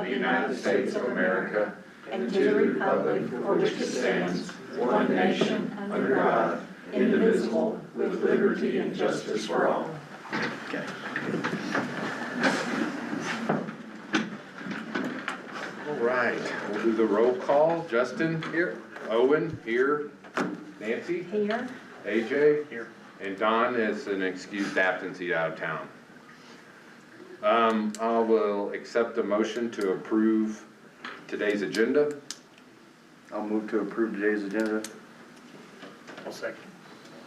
the United States of America and to the republic for which it stands, one nation, under God, indivisible, with liberty and justice for all. Okay. All right, we'll do the roll call. Justin? Here. Owen? Here. Nancy? Here. AJ? Here. And Don is an excused absence, he's out of town. I will accept the motion to approve today's agenda. I'll move to approve today's agenda. I'll second.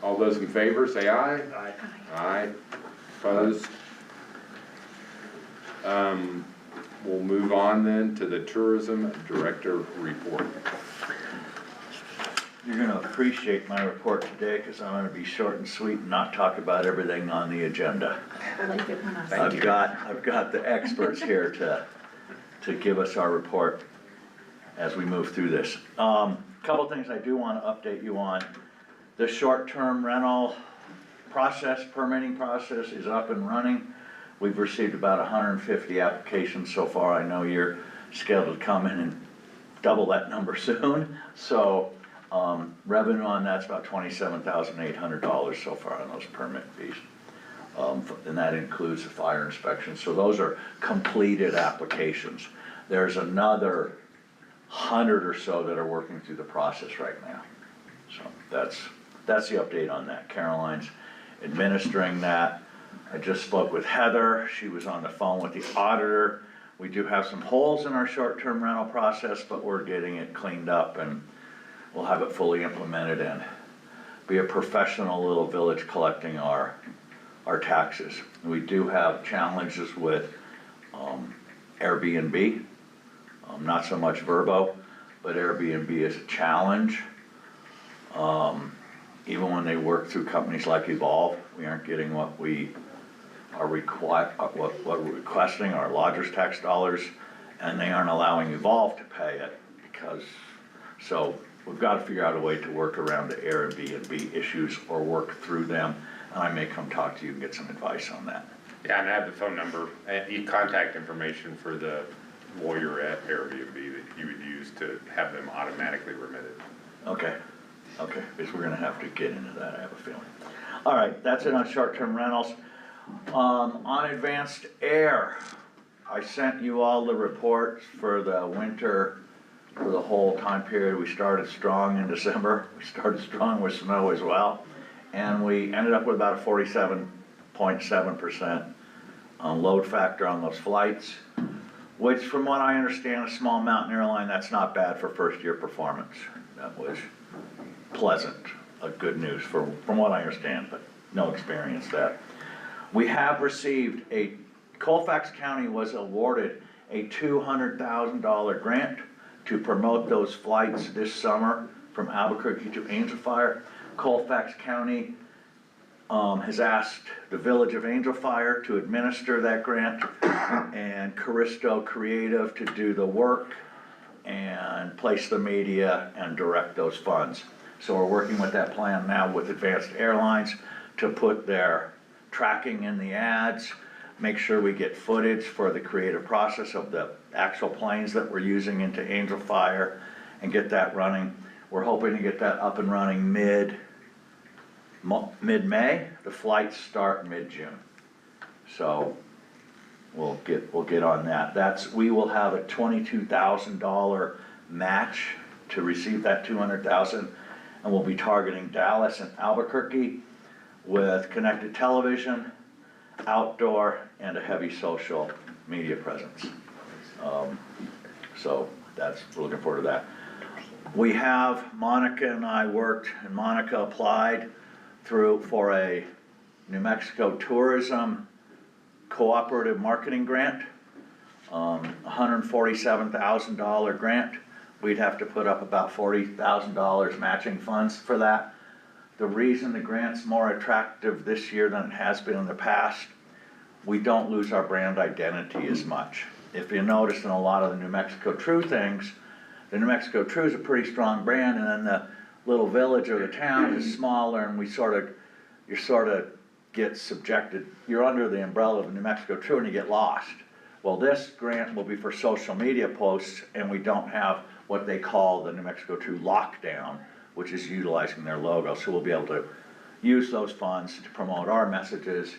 All those in favor, say aye. Aye. Aye. Opposed? We'll move on then to the Tourism Director report. You're gonna appreciate my report today, because I'm gonna be short and sweet and not talk about everything on the agenda. I like it when I say I've got the experts here to give us our report as we move through this. Couple things I do wanna update you on. The short-term rental process, permitting process is up and running. We've received about 150 applications so far. I know you're scheduled to come in and double that number soon. So, revenue on that's about $27,800 so far on those permit fees. And that includes the fire inspection. So those are completed applications. There's another 100 or so that are working through the process right now. So that's the update on that. Caroline's administering that. I just spoke with Heather. She was on the phone with the auditor. We do have some holes in our short-term rental process, but we're getting it cleaned up and we'll have it fully implemented and be a professional little village collecting our taxes. We do have challenges with Airbnb, not so much Vrbo, but Airbnb is a challenge. Even when they work through companies like Evolve, we aren't getting what we are what we're requesting, our lodgers tax dollars, and they aren't allowing Evolve to pay it so we've got to figure out a way to work around the Airbnb issues or work through them, and I may come talk to you and get some advice on that. Yeah, and I have the phone number and contact information for the lawyer at Airbnb that you would use to have them automatically remitted. Okay, because we're gonna have to get into that, I have a feeling. All right, that's it on short-term rentals. On Advanced Air, I sent you all the reports for the winter, for the whole time period. We started strong in December. We started strong with snow as well. And we ended up with about a 47.7% load factor on those flights, which from what I understand, a small mountain airline, that's not bad for first year performance. That was pleasant, good news from what I understand, but no experience that. We have received Colfax County was awarded a $200,000 grant to promote those flights this summer from Albuquerque to Angel Fire. Colfax County has asked the Village of Angel Fire to administer that grant and Caristo Creative to do the work and place the media and direct those funds. So we're working with that plan now with Advanced Airlines to put their tracking in the ads, make sure we get footage for the creative process of the actual planes that we're using into Angel Fire and get that running. We're hoping to get that up and running mid-May. The flights start mid-June. So we'll get on that. We will have a $22,000 match to receive that $200,000, and we'll be targeting Dallas and Albuquerque with connected television, outdoor, and a heavy social media presence. So we're looking forward to that. We have, Monica and I worked, and Monica applied for a New Mexico Tourism Cooperative Marketing Grant, $147,000 grant. We'd have to put up about $40,000 matching funds for that. The reason the grant's more attractive this year than it has been in the past, we don't lose our brand identity as much. If you notice in a lot of the New Mexico True things, the New Mexico True is a pretty strong brand, and then the little village or the town is smaller, and you sort of get subjected. You're under the umbrella of New Mexico True, and you get lost. Well, this grant will be for social media posts, and we don't have what they call the New Mexico 2 lockdown, which is utilizing their logo. So we'll be able to use those funds to promote our messages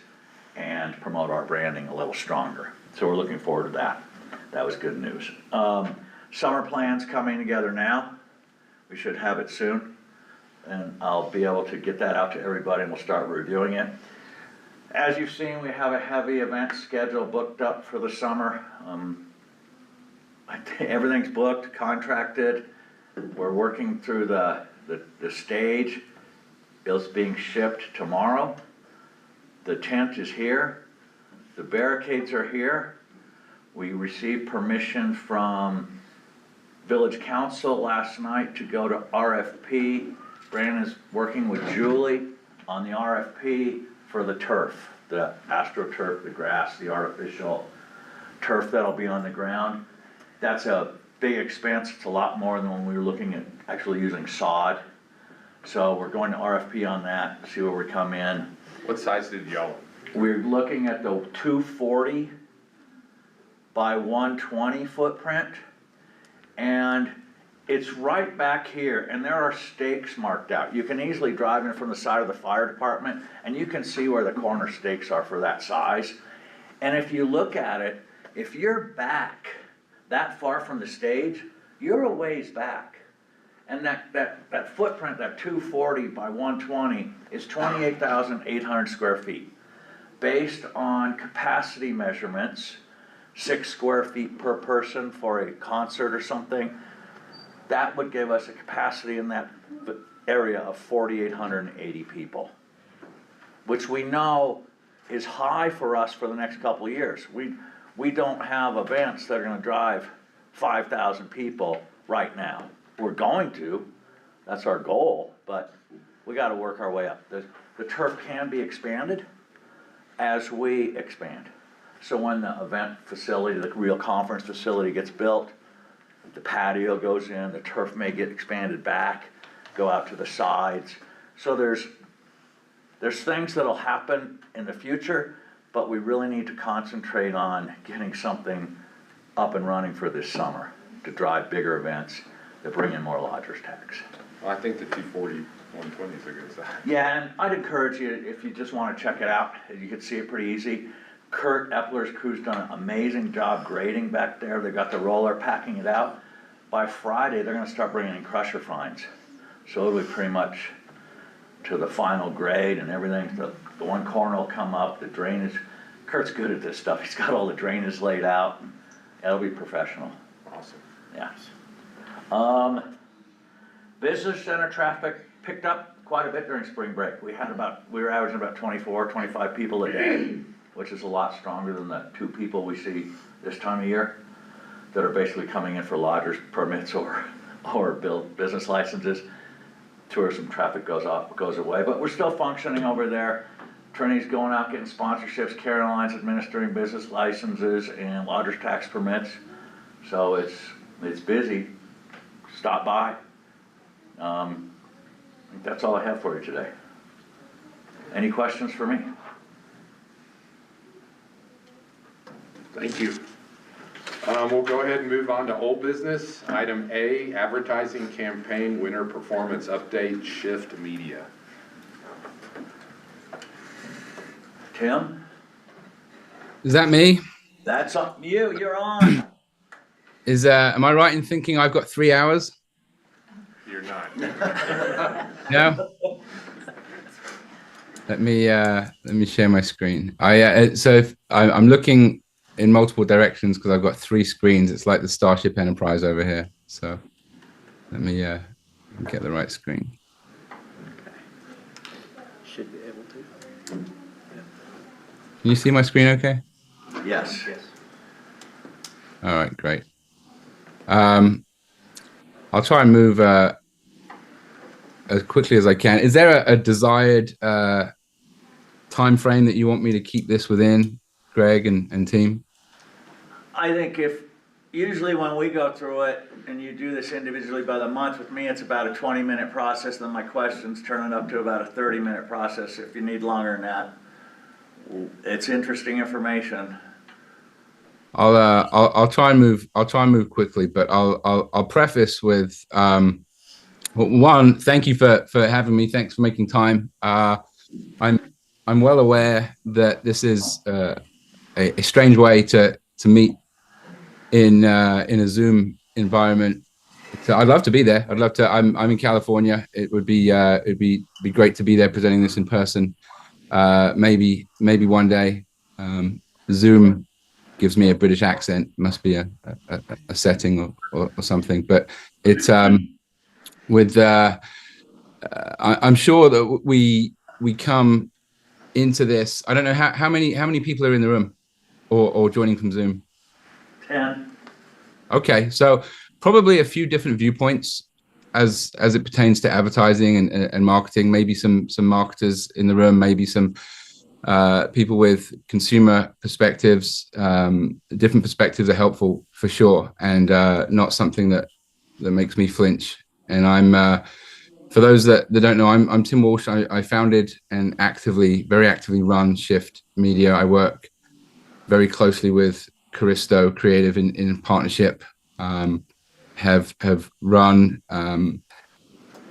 and promote our branding a little stronger. So we're looking forward to that. That was good news. Summer plans coming together now. We should have it soon. And I'll be able to get that out to everybody and we'll start reviewing it. As you've seen, we have a heavy event schedule booked up for the summer. Everything's booked, contracted. We're working through the stage. It's being shipped tomorrow. The tent is here. The barricades are here. We received permission from Village Council last night to go to RFP. Brandon is working with Julie on the RFP for the turf, the AstroTurf, the grass, the artificial turf that'll be on the ground. That's a big expense. It's a lot more than when we were looking at actually using sod. So we're going to RFP on that, see where we come in. What size did y'all? We're looking at the 240 by 120 footprint. And it's right back here, and there are stakes marked out. You can easily drive in from the side of the fire department, and you can see where the corner stakes are for that size. And if you look at it, if you're back that far from the stage, you're a ways back. And that footprint, that 240 by 120, is 28,800 square feet. Based on capacity measurements, 6 square feet per person for a concert or something, that would give us a capacity in that area of 4,880 people, which we know is high for us for the next couple of years. We don't have events that are gonna drive 5,000 people right now. We're going to, that's our goal, but we gotta work our way up. The turf can be expanded as we expand. So when the event facility, the real conference facility gets built, the patio goes in, the turf may get expanded back, go out to the sides. So there's things that'll happen in the future, but we really need to concentrate on getting something up and running for this summer to drive bigger events that bring in more lodgers tax. Well, I think the 240, 120 is a good size. Yeah, and I'd encourage you, if you just want to check it out, you can see it pretty easy. Kurt Epler's crew's done an amazing job grading back there. They've got the roller packing it out. By Friday, they're gonna start bringing in crusher fines. So it'll be pretty much to the final grade and everything. The one corner will come up, the drainage. Kurt's good at this stuff. He's got all the drainage laid out. It'll be professional, Awesome. yeah. Visitor center traffic picked up quite a bit during spring break. We were averaging about 24, 25 people a day, which is a lot stronger than the 2 people we see this time of year that are basically coming in for lodgers permits or business licenses. Tourism traffic goes away, but we're still functioning over there. Trinity's going out getting sponsorships, Caroline's administering business licenses and lodgers tax permits. So it's busy. Stop by. I think that's all I have for you today. Any questions for me? Thank you. We'll go ahead and move on to old business. Item A, advertising campaign winter performance update, Shift Media. Tim? Is that me? That's up you. You're on. Am I right in thinking I've got 3 hours? You're not. No. Let me share my screen. I'm looking in multiple directions because I've got 3 screens. It's like the Starship Enterprise over here. So let me get the right screen. Should be able to. Can you see my screen okay? Yes. All right, great. I'll try and move as quickly as I can. Is there a desired time frame that you want me to keep this within, Greg and team? I think usually when we go through it and you do this individually by the month, with me it's about a 20-minute process, then my questions turn it up to about a 30-minute process. If you need longer than that, it's interesting information. I'll try and move. I'll try and move quickly, but I'll preface with one. Thank you for having me. Thanks for making time. I'm well aware that this is a strange way to meet in a Zoom environment. So I'd love to be there. I'd love to. I'm in California. It'd be great to be there presenting this in person. Maybe one day. Zoom gives me a British accent. Must be a setting or something. But it's with. I'm sure that we come into this. I don't know how many people are in the room or joining from Zoom. 10. Okay, so probably a few different viewpoints as it pertains to advertising and marketing. Maybe some marketers in the room, maybe some people with consumer perspectives. Different perspectives are helpful for sure, and not something that makes me flinch. And I'm for those that don't know, I'm Tim Walsh. I founded and very actively run Shift Media. I work very closely with Caristo Creative in partnership. Have run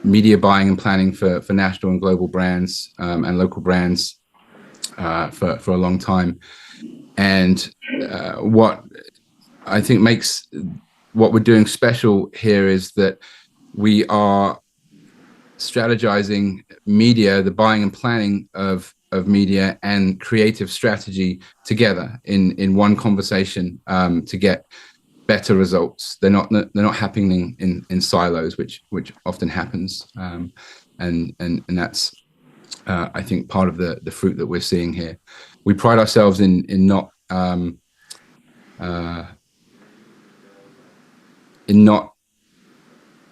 media buying and planning for national and global brands and local brands for a long time. And what I think makes what we're doing special here is that we are strategizing media, the buying and planning of media and creative strategy together in one conversation to get better results. They're not happening in silos, which often happens, and that's I think part of the fruit that we're seeing here. We pride ourselves in not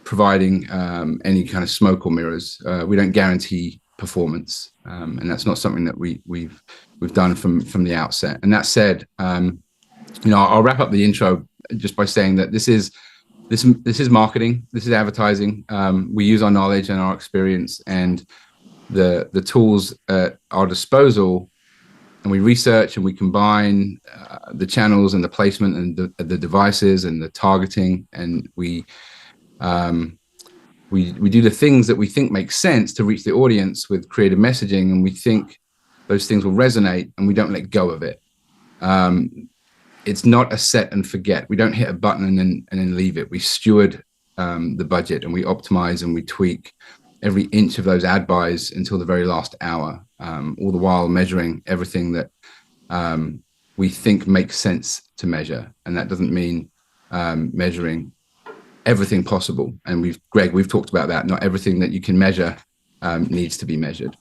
providing any kind of smoke or mirrors. We don't guarantee performance, and that's not something that we've done from the outset. And that said, I'll wrap up the intro just by saying that this is marketing, this is advertising. We use our knowledge and our experience and the tools at our disposal, and we research and we combine the channels and the placement and the devices and the targeting, and we do the things that we think make sense to reach the audience with creative messaging, and we think those things will resonate, and we don't let go of it. It's not a set and forget. We don't hit a button and then leave it. We steward the budget, and we optimize and we tweak every inch of those ad buys until the very last hour, all the while measuring everything that we think makes sense to measure. And that doesn't mean measuring everything possible. And we've talked about that. Not everything that you can measure needs to be measured.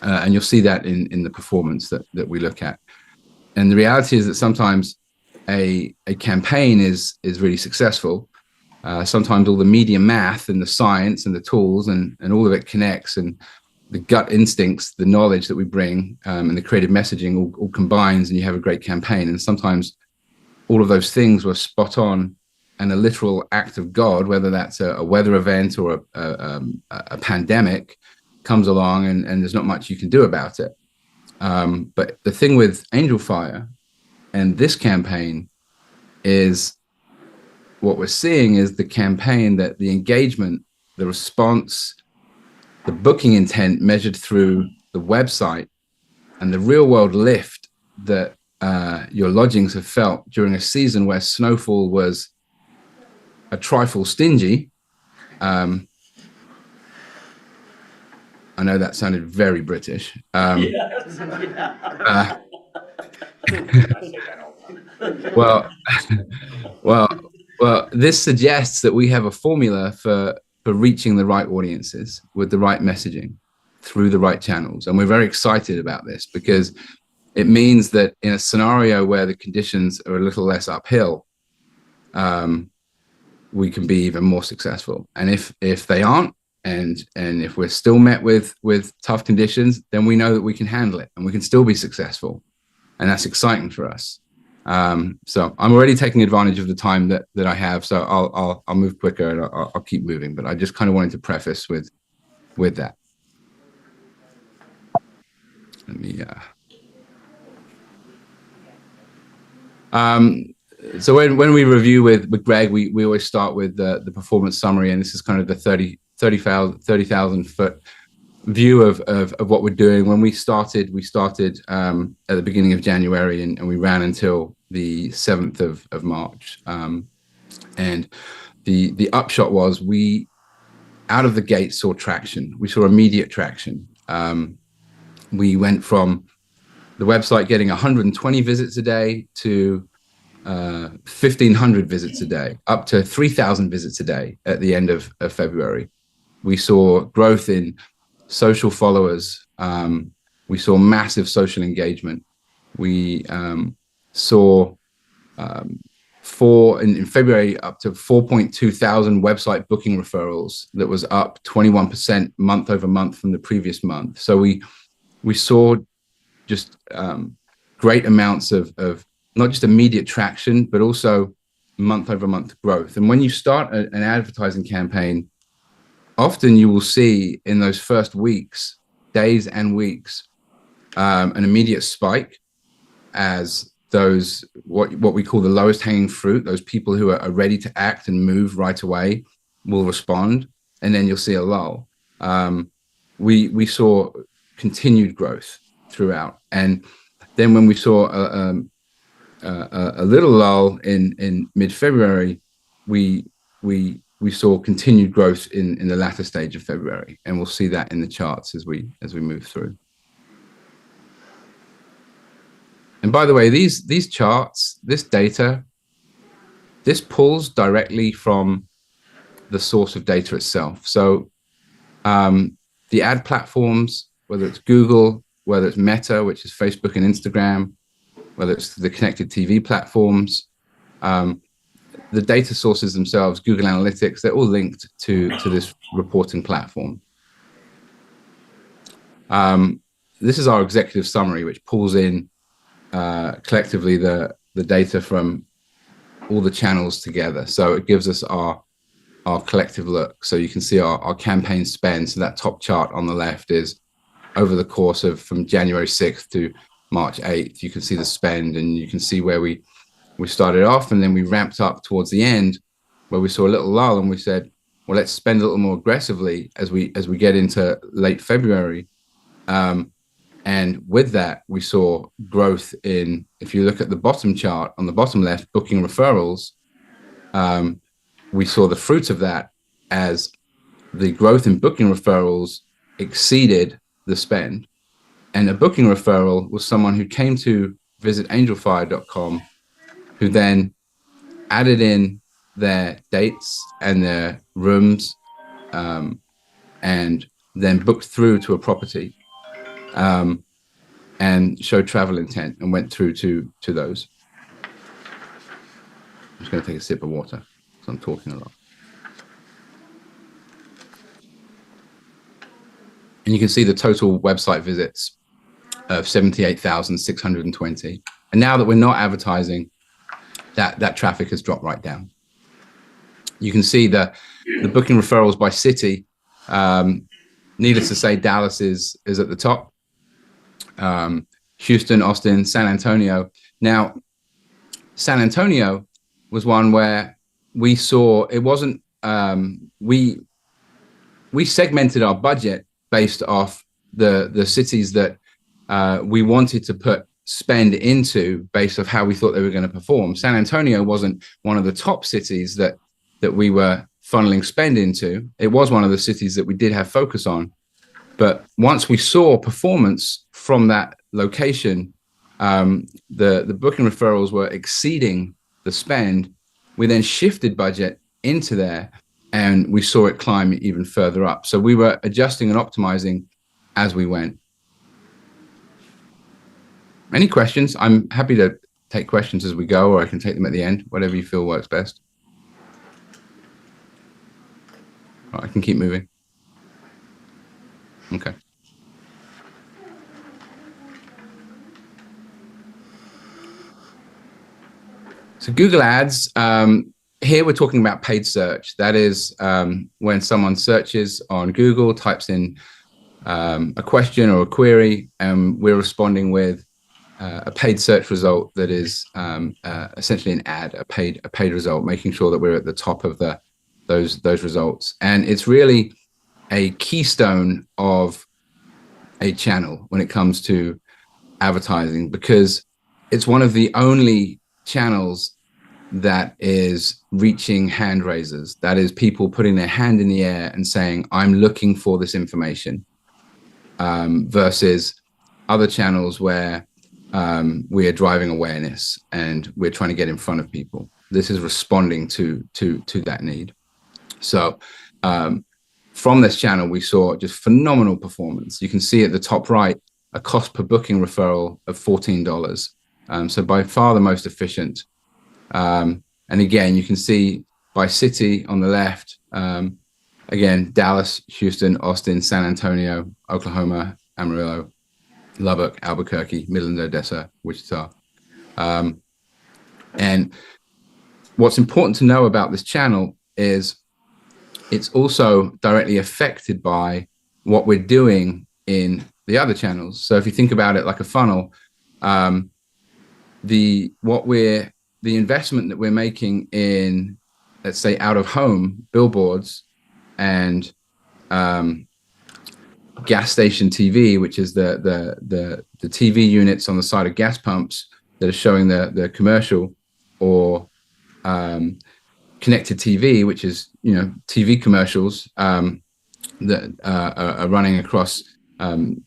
And you'll see that in the performance that we look at. And the reality is that sometimes a campaign is really successful. Sometimes all the media math and the science and the tools and all of it connects, and the gut instincts, the knowledge that we bring, and the creative messaging all combines, and you have a great campaign. And sometimes all of those things were spot on, and a literal act of God, whether that's a weather event or a pandemic, comes along, and there's not much you can do about it. But the thing with Angel Fire and this campaign is what we're seeing is the campaign that the engagement, the response, the booking intent measured through the website, and the real world lift that your lodgings have felt during a season where snowfall was a trifle stingy. I know that sounded very British. Yes. Well, this suggests that we have a formula for reaching the right audiences with the right messaging through the right channels. And we're very excited about this because it means that in a scenario where the conditions are a little less uphill, we can be even more successful. And if they aren't, and if we're still met with tough conditions, then we know that we can handle it and we can still be successful. And that's exciting for us. So I'm already taking advantage of the time that I have. So I'll move quicker, and I'll keep moving. But I just kind of wanted to preface with that. Let me. So when we review with Greg, we always start with the performance summary, and this is kind of the 30,000 foot view of what we're doing. When we started at the beginning of January, and we ran until the 7th of March. And the upshot was we, out of the gate, saw traction. We saw immediate traction. We went from the website getting 120 visits a day to 1,500 visits a day, up to 3,000 visits a day at the end of February. We saw growth in social followers. We saw massive social engagement. We saw in February up to 4.2 thousand website booking referrals. That was up 21% month over month from the previous month. So we saw just great amounts of not just immediate traction, but also month over month growth. And when you start an advertising campaign, often you will see in those first weeks, days and weeks, an immediate spike as those, what we call the lowest hanging fruit, those people who are ready to act and move right away will respond. And then you'll see a lull. We saw continued growth throughout. And then when we saw a little lull in mid-February, we saw continued growth in the latter stage of February, and we'll see that in the charts as we move through. And by the way, these charts, this data, this pulls directly from the source of data itself. So the ad platforms, whether it's Google, whether it's Meta, which is Facebook and Instagram, whether it's the connected TV platforms, the data sources themselves, Google Analytics, they're all linked to this reporting platform. This is our executive summary, which pulls in collectively the data from all the channels together. So it gives us our collective look. So you can see our campaign spend. So that top chart on the left is over the course of from January 6th to March 8th. You can see the spend, and you can see where we started off, and then we ramped up towards the end where we saw a little lull, and we said, well, let's spend a little more aggressively as we get into late February. And with that, we saw growth in, if you look at the bottom chart on the bottom left, booking referrals, we saw the fruits of that as the growth in booking referrals exceeded the spend. And a booking referral was someone who came to visit angelfire.com, who then added in their dates and their rooms, and then booked through to a property, and showed travel intent and went through to those. I'm just going to take a sip of water because I'm talking a lot. And you can see the total website visits of 78,620. And now that we're not advertising, that traffic has dropped right down. You can see the booking referrals by city. Needless to say, Dallas is at the top. Houston, Austin, San Antonio. Now, San Antonio was one where we saw it wasn't. We segmented our budget based off the cities that we wanted to put spend into based off how we thought they were going to perform. San Antonio wasn't one of the top cities that we were funneling spend into. It was one of the cities that we did have focus on. But once we saw performance from that location, the booking referrals were exceeding the spend. We then shifted budget into there, and we saw it climb even further up. So we were adjusting and optimizing as we went. Any questions? I'm happy to take questions as we go, or I can take them at the end, whatever you feel works best. All right, I can keep moving. Okay. So Google Ads, here we're talking about paid search. That is when someone searches on Google, types in a question or a query, and we're responding with a paid search result that is essentially an ad, a paid result, making sure that we're at the top of those results. And it's really a keystone of a channel when it comes to advertising, because it's one of the only channels that is reaching hand raisers. That is people putting their hand in the air and saying, I'm looking for this information, versus other channels where we are driving awareness and we're trying to get in front of people. This is responding to that need. So from this channel, we saw just phenomenal performance. You can see at the top right, a cost per booking referral of $14. So by far the most efficient. And again, you can see by city on the left, again, Dallas, Houston, Austin, San Antonio, Oklahoma, Amarillo, Lubbock, Albuquerque, Midland, Odessa, Wichita. And what's important to know about this channel is it's also directly affected by what we're doing in the other channels. So if you think about it like a funnel, the investment that we're making in, let's say, out of home billboards and gas station TV, which is the TV units on the side of gas pumps that are showing the commercial, or connected TV, which is, TV commercials that are running across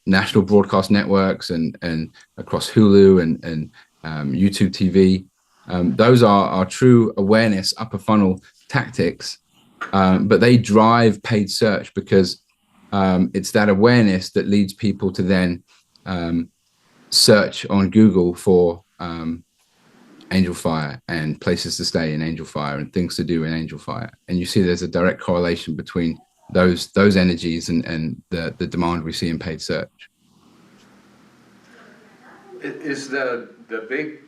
national broadcast networks and across Hulu and YouTube TV. Those are true awareness upper funnel tactics, but they drive paid search because it's that awareness that leads people to then search on Google for Angel Fire and places to stay in Angel Fire and things to do in Angel Fire. And you see there's a direct correlation between those energies and the demand we see in paid search. Is the big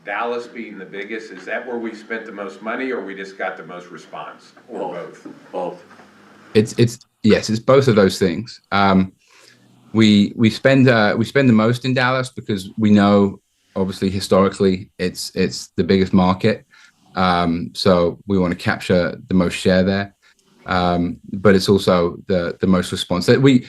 Dallas being the biggest, is that where we spent the most money, or we just got the most response, or both? Both. Yes, it's both of those things. We spend the most in Dallas because we know, obviously, historically, it's the biggest market. So we want to capture the most share there. But it's also the most response. That we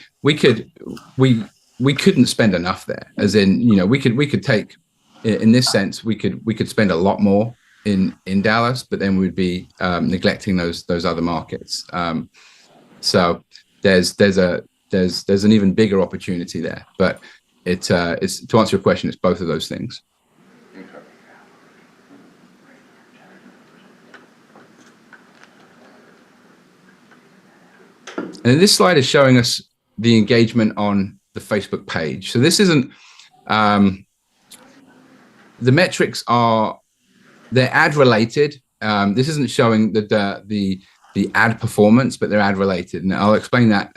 couldn't spend enough there. As in, we could take, in this sense, we could spend a lot more in Dallas, but then we'd be neglecting those other markets. So there's an even bigger opportunity there. But it's to answer your question, it's both of those things. Okay. And this slide is showing us the engagement on the Facebook page. So this isn't, the metrics they're ad related. This isn't showing the ad performance, but they're ad related. And I'll explain that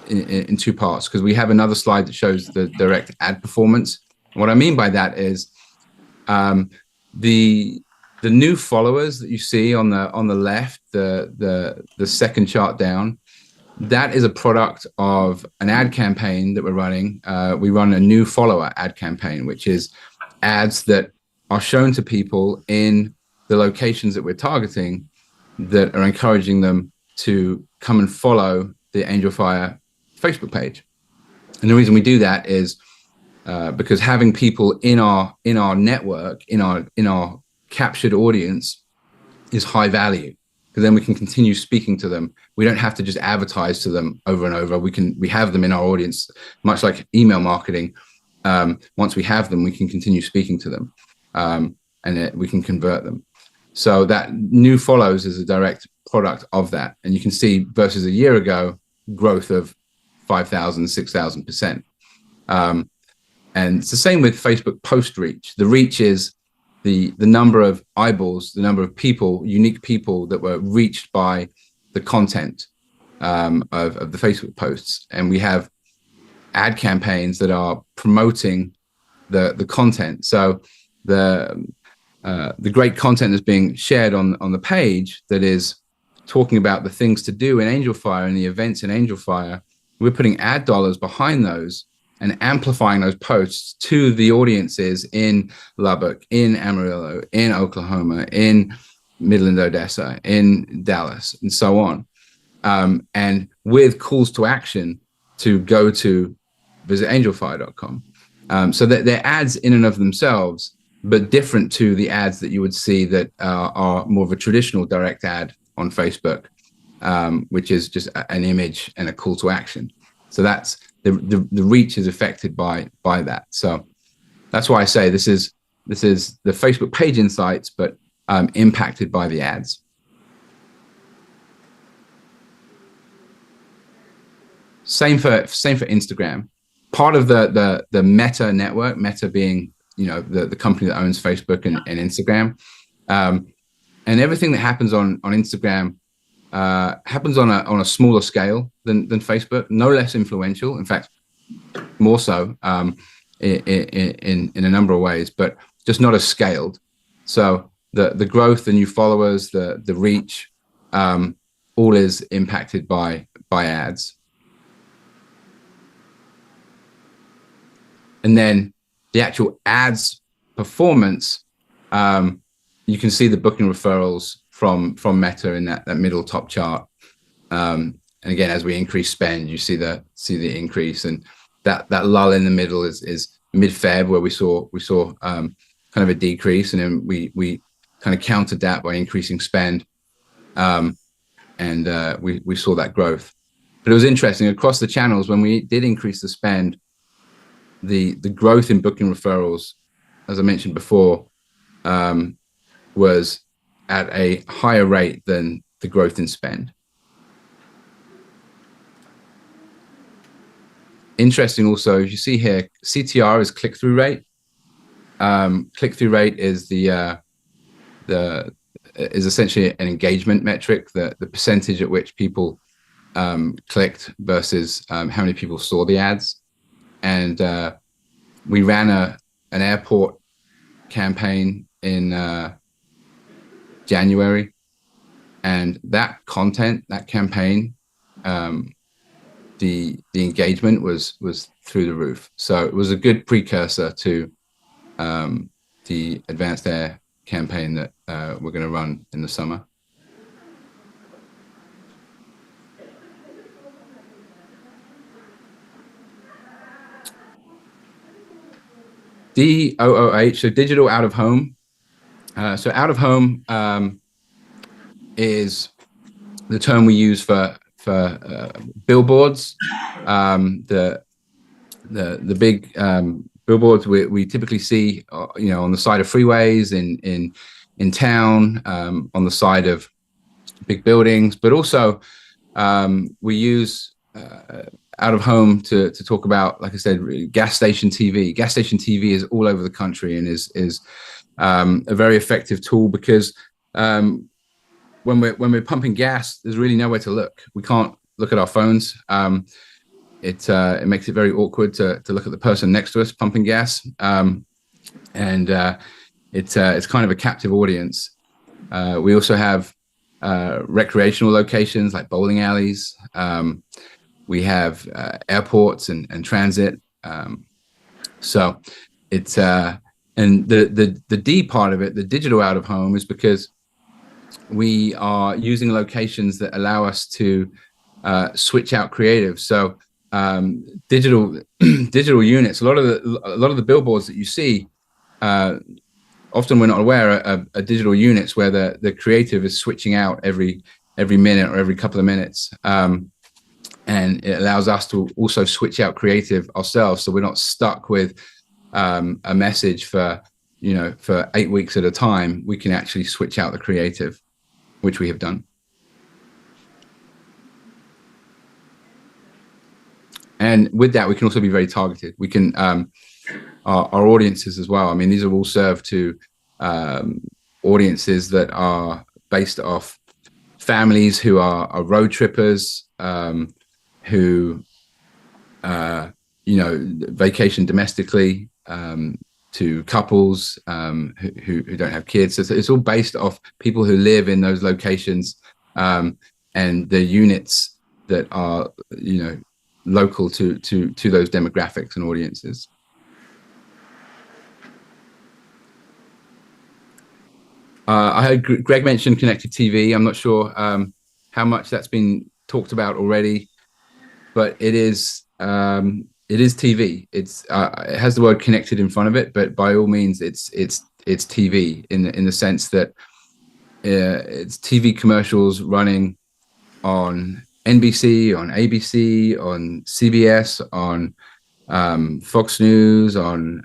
in two parts, because we have another slide that shows the direct ad performance. And what I mean by that is the new followers that you see on the left, the second chart down, that is a product of an ad campaign that we're running. We run a new follower ad campaign, which is ads that are shown to people in the locations that we're targeting that are encouraging them to come and follow the Angel Fire Facebook page. And the reason we do that is because having people in our network, in our captured audience, is high value, because then we can continue speaking to them. We don't have to just advertise to them over and over. We have them in our audience, much like email marketing. Once we have them, we can continue speaking to them, and we can convert them. So that new follows is a direct product of that. And you can see versus a year ago, growth of 5,000, 6,000%. And it's the same with Facebook post reach. The reach is the number of eyeballs, the number of people, unique people that were reached by the content of the Facebook posts. And we have ad campaigns that are promoting the content. So the great content that's being shared on the page that is talking about the things to do in Angel Fire and the events in Angel Fire, we're putting ad dollars behind those and amplifying those posts to the audiences in Lubbock, in Amarillo, in Oklahoma, in Midland, Odessa, in Dallas, and so on. And with calls to action to go to visit angelfire.com. So that they're ads in and of themselves, but different to the ads that you would see that are more of a traditional direct ad on Facebook, which is just an image and a call to action. So that's the reach is affected by that. So that's why I say this is the Facebook page insights, but impacted by the ads. Same for Instagram. Part of the Meta network, Meta being the company that owns Facebook and Instagram, and everything that happens on Instagram happens on a smaller scale than Facebook, no less influential. In fact, more so in a number of ways, but just not as scaled. So the growth, the new followers, the reach, all is impacted by ads. And then the actual ads performance, you can see the booking referrals from Meta in that middle top chart. And again, as we increase spend, you see the increase, and that lull in the middle is mid-Feb, where we saw kind of a decrease, and then we kind of countered that by increasing spend, and we saw that growth. But it was interesting across the channels when we did increase the spend. The growth in booking referrals, as I mentioned before, was at a higher rate than the growth in spend. Interesting also, as you see here, CTR is click-through rate. Click-through rate is is essentially an engagement metric, the percentage at which people clicked versus how many people saw the ads. And we ran an airport campaign in January, and that campaign, the engagement was through the roof. So it was a good precursor to the Advanced Air campaign that we're going to run in the summer. DOOH, so digital out of home. So out of home is the term we use for billboards. The big billboards we typically see, on the side of freeways, in town, on the side of big buildings, but also we use out of home to talk about, like I said, gas station TV. Gas station TV is all over the country and is a very effective tool, because when we're pumping gas, there's really nowhere to look. We can't look at our phones. It makes it very awkward to look at the person next to us pumping gas, and it's kind of a captive audience. We also have recreational locations like bowling alleys. We have airports and transit. So it's and the D part of it, the digital out of home, is because we are using locations that allow us to switch out creative. So digital units. A lot of the billboards that you see, often we're not aware, are digital units where the creative is switching out every minute or every couple of minutes. And it allows us to also switch out creative ourselves, so we're not stuck with a message for 8 weeks at a time. We can actually switch out the creative, which we have done. And with that, we can also be very targeted. We can our audiences as well. I mean, these are all served to audiences that are based off families who are road trippers, who vacation domestically, to couples who don't have kids. So it's all based off people who live in those locations, and the units that are local to those demographics and audiences. I heard Greg mention connected TV. I'm not sure how much that's been talked about already, but it is TV. It has the word connected in front of it, but by all means, it's TV in the sense that it's TV commercials running on NBC, on ABC, on CBS, on Fox News, on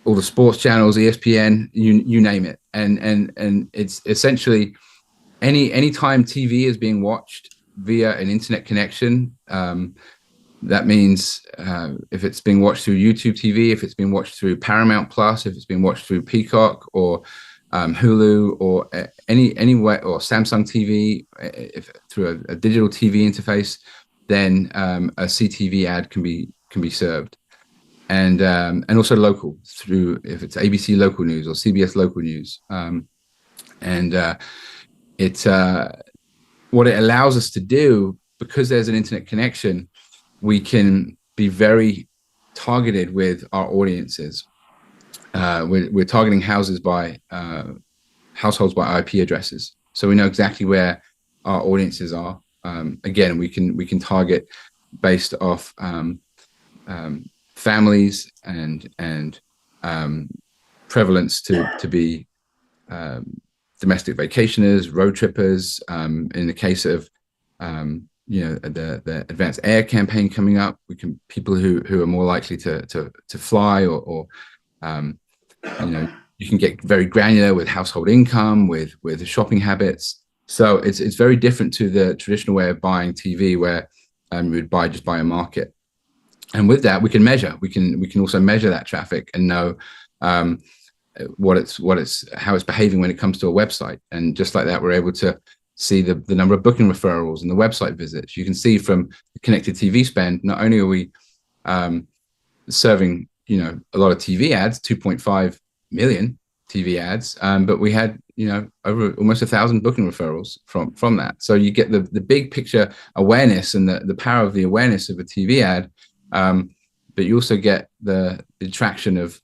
all the sports channels, ESPN, you name it, and it's essentially any time TV is being watched via an internet connection. That means if it's being watched through YouTube TV, if it's being watched through Paramount Plus, if it's being watched through Peacock or Hulu or any way, or Samsung TV, if through a digital TV interface, then a CTV ad can be served, and also local through, if it's ABC local news or CBS local news, what it allows us to do, because there's an internet connection, we can be very targeted with our audiences. We're targeting households by IP addresses, so we know exactly where our audiences are. Again, we can target based off families and prevalence to be domestic vacationers, road trippers. In the case of the Advanced Air campaign coming up, people who are more likely to fly, or you can get very granular with household income, with shopping habits. So it's very different to the traditional way of buying TV, where you would just buy a market. And with that, we can measure. We can also measure that traffic and know how it's behaving when it comes to a website. And just like that, we're able to see the number of booking referrals and the website visits. You can see from the connected TV spend, not only are we serving a lot of TV ads, 2.5 million TV ads, but we had over almost 1,000 booking referrals from that. So you get the big picture awareness and the power of the awareness of a TV ad, but you also get the attraction of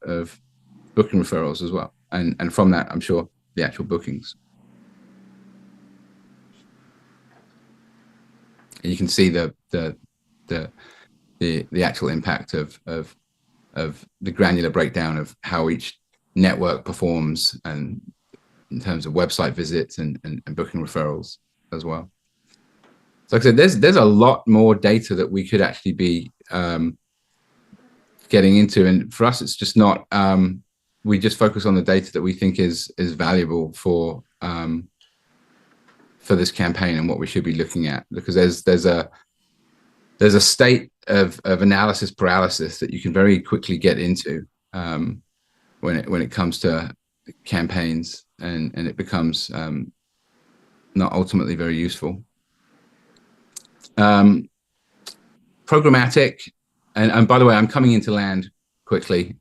booking referrals as well, and from that, I'm sure, the actual bookings. And you can see the actual impact of the granular breakdown of how each network performs, and in terms of website visits and booking referrals as well. So like I said, there's a lot more data that we could actually be getting into, and for us, it's just not. We just focus on the data that we think is valuable for this campaign and what we should be looking at, because there's a state of analysis paralysis that you can very quickly get into when it comes to campaigns, and it becomes not ultimately very useful. Programmatic, and by the way, I'm coming into land quickly.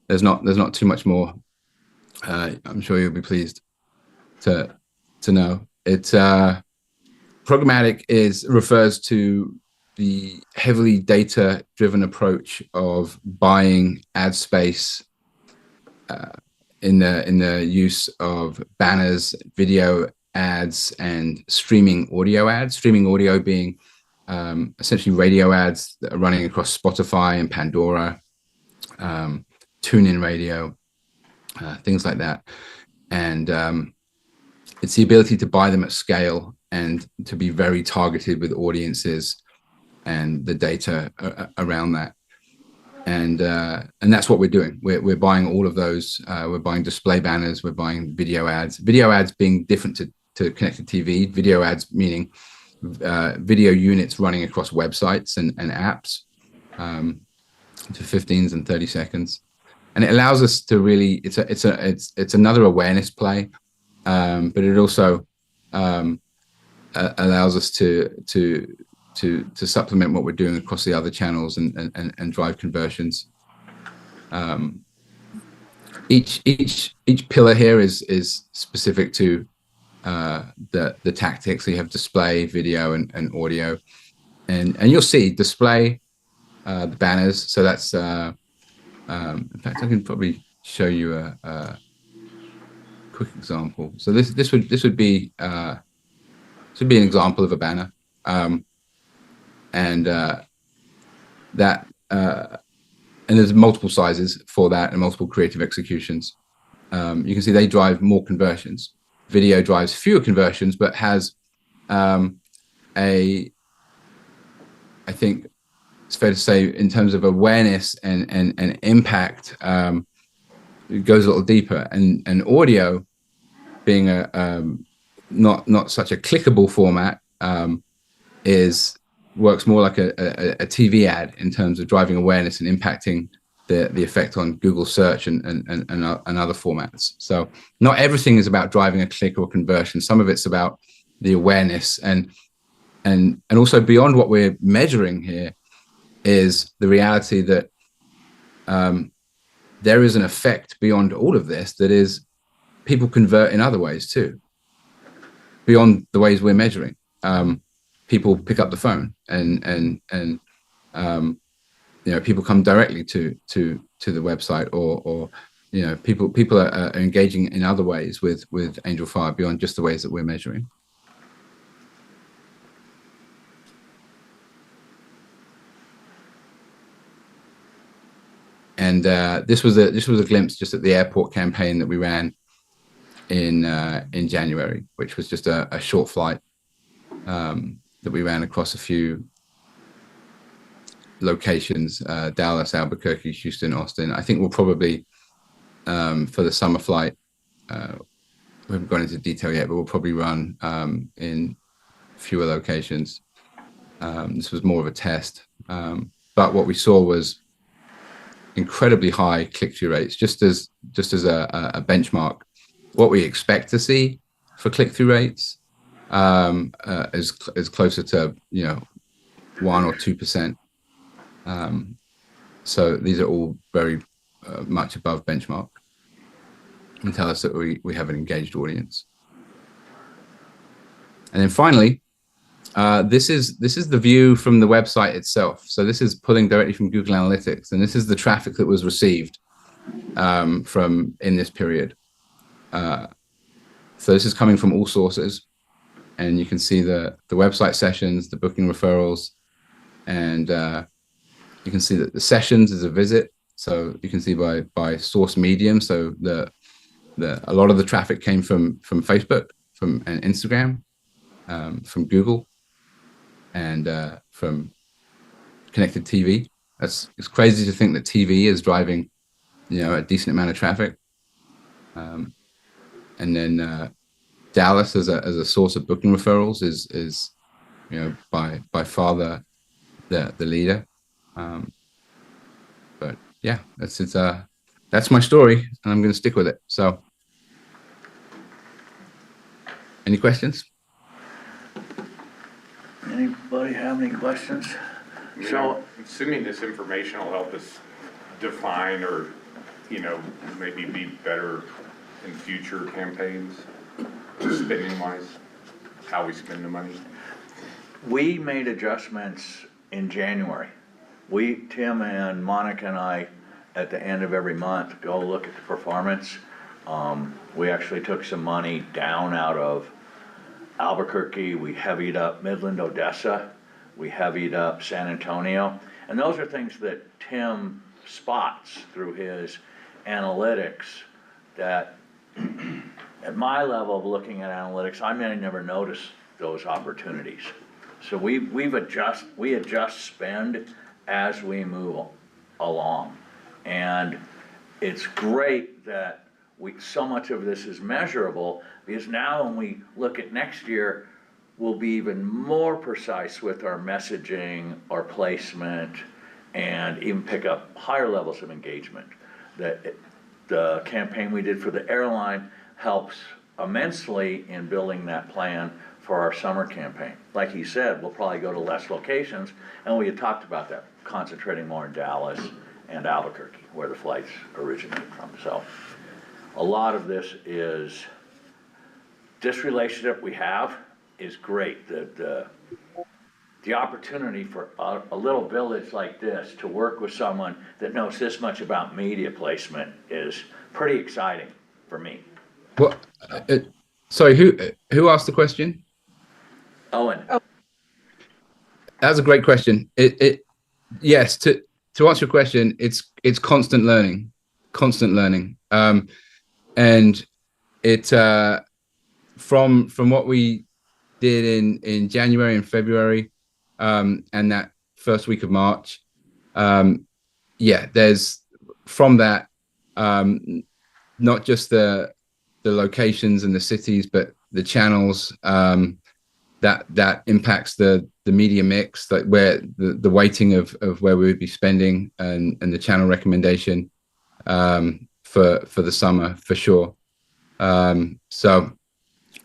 There's not too much more. I'm sure you'll be pleased to know. It's programmatic refers to the heavily data-driven approach of buying ad space in the use of banners, video ads, and streaming audio ads. Streaming audio being essentially radio ads that are running across Spotify and Pandora, TuneIn Radio, things like that. And it's the ability to buy them at scale and to be very targeted with audiences and the data around that. And that's what we're doing. We're buying all of those. We're buying display banners. We're buying video ads. Video ads being different to connected TV. Video ads meaning video units running across websites and apps to 15s and 30 seconds. And it allows us to really, it's another awareness play, but it also allows us to supplement what we're doing across the other channels and drive conversions. Each pillar here is specific to the tactics. So you have display, video, and audio, and you'll see display, the banners. So that's in fact, I can probably show you a quick example. So this would be an example of a banner, and that and there's multiple sizes for that and multiple creative executions. You can see they drive more conversions. Video drives fewer conversions, but has I think it's fair to say in terms of awareness and impact, it goes a little deeper. And audio, being a not such a clickable format, works more like a TV ad in terms of driving awareness and impacting the effect on Google search and other formats. So not everything is about driving a click or conversion. Some of it's about the awareness and also beyond what we're measuring here is the reality that there is an effect beyond all of this that is people convert in other ways too, beyond the ways we're measuring. People pick up the phone and people come directly to the website or people are engaging in other ways with Angel Fire beyond just the ways that we're measuring. And this was a glimpse just at the airport campaign that we ran in January, which was just a short flight that we ran across a few locations: Dallas, Albuquerque, Houston, Austin. I think we'll probably for the summer flight, we haven't gone into detail yet, but we'll probably run in fewer locations. This was more of a test, but what we saw was incredibly high click-through rates. Just as a benchmark, what we expect to see for click-through rates is closer to 1 or 2%. So these are all very much above benchmark and tell us that we have an engaged audience. And then finally, this is the view from the website itself. So this is pulling directly from Google Analytics, and this is the traffic that was received from in this period. So this is coming from all sources, and you can see the website sessions, the booking referrals, and you can see that the sessions is a visit. So you can see by source medium. So a lot of the traffic came from Facebook, and Instagram, from Google, and from connected TV. It's crazy to think that TV is driving, a decent amount of traffic. And then Dallas as a source of booking referrals is by far the leader. But yeah, that's my story, and I'm going to stick with it. So, any questions? Anybody have any questions? So, assuming this information will help us define or, maybe be better in future campaigns, spending wise, how we spend the money. We made adjustments in January. Tim and Monica and I, at the end of every month, go look at the performance. We actually took some money down out of Albuquerque. We heavied up Midland, Odessa. We heavied up San Antonio. And those are things that Tim spots through his analytics that at my level of looking at analytics, I may never notice those opportunities. So we adjust spend as we move along. And it's great that so much of this is measurable, because now when we look at next year, we'll be even more precise with our messaging, our placement, and even pick up higher levels of engagement. The campaign we did for the airline helps immensely in building that plan for our summer campaign. Like he said, we'll probably go to less locations, and we had talked about that, concentrating more in Dallas and Albuquerque, where the flights originate from. So a lot of this is this relationship we have is great. The opportunity for a little village like this to work with someone that knows this much about media placement is pretty exciting for me. What? Sorry, who asked the question? Owen, That was a great question. Yes, to answer your question, it's constant learning, and it from what we did in January and February, and that first week of March, there's from that, not just the locations and the cities, but the channels, that impacts the media mix, like where the weighting of where we would be spending, and the channel recommendation for the summer for sure. So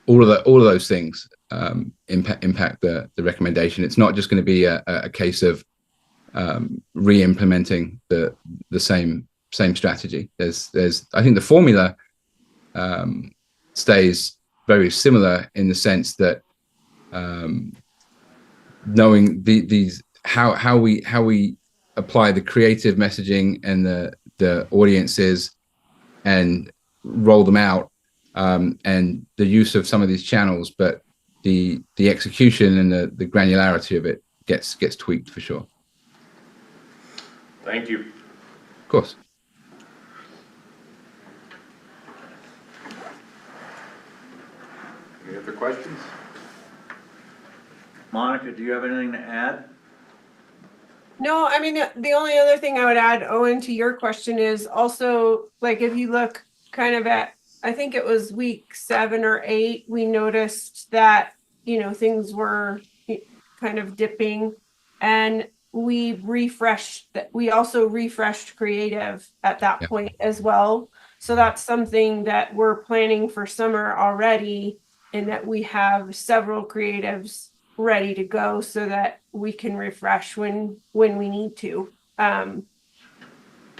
all of those things impact the recommendation. It's not just going to be a case of re-implementing the same strategy. There's I think the formula stays very similar in the sense that knowing these how we apply the creative messaging and the audiences and roll them out, and the use of some of these channels, but the execution and the granularity of it gets tweaked for sure. Thank you. Of course. Any other questions? Monica, do you have anything to add? No, I mean, the only other thing I would add, Owen, to your question is also, like, if you look kind of at, I think it was week 7 or 8, we noticed that, things were kind of dipping, and we also refreshed creative at that point as well. So that's something that we're planning for summer already, and that we have several creatives ready to go so that we can refresh when we need to. So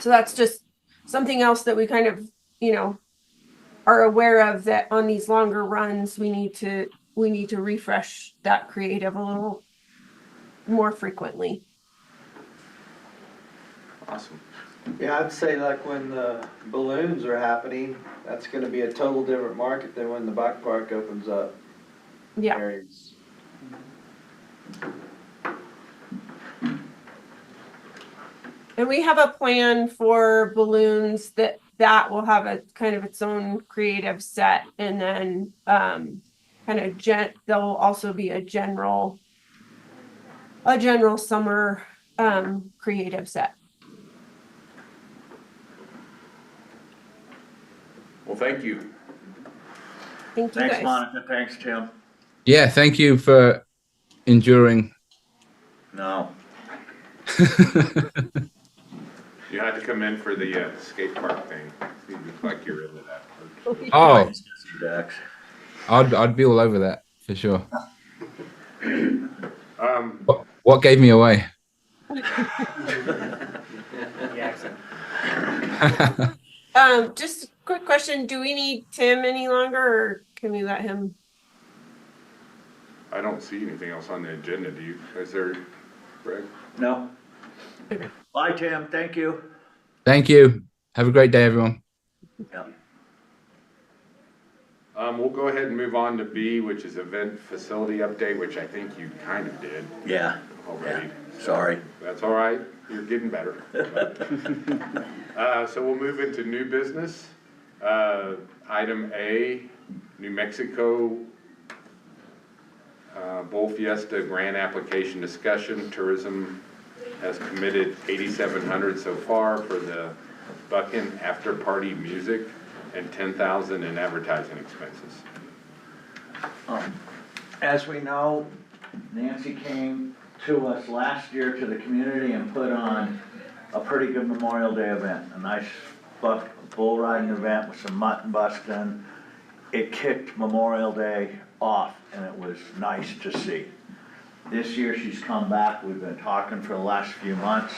that's just something else that we kind of, are aware of, that on these longer runs, we need to refresh that creative a little more frequently. Awesome. Yeah, I'd say like when the balloons are happening, that's gonna be a total different market than when the bike park opens up. Yeah. Areas. And we have a plan for balloons that will have a kind of its own creative set, and then there'll also be a general summer creative set. Well, thank you. Thank you, Thanks, guys. Monica. Thanks, Tim. Yeah, thank you for enduring. No. You had to come in for the skate park thing. You look like you're into that. Oh, Dex. I'd be all over that for sure. Um, What gave me away? The accent. Just a quick question. Do we need Tim any longer, or can we let him? I don't see anything else on the agenda. Do you? Is there, Greg? No. Okay. Bye, Tim. Thank you. Thank you. Have a great day, everyone. Yeah. We'll go ahead and move on to B, which is event facility update, which I think you kind of did Yeah. already. Sorry. That's all right. You're getting better. So we'll move into new business. Item A, New Mexico Bull Fiesta grant application discussion. Tourism has committed $8,700 so far for the Buckin after party music and $10,000 in advertising expenses. As we know, Nancy came to us last year to the community and put on a pretty good Memorial Day event, a nice bull riding event with some mutton busting. It kicked Memorial Day off, and it was nice to see. This year she's come back. We've been talking for the last few months.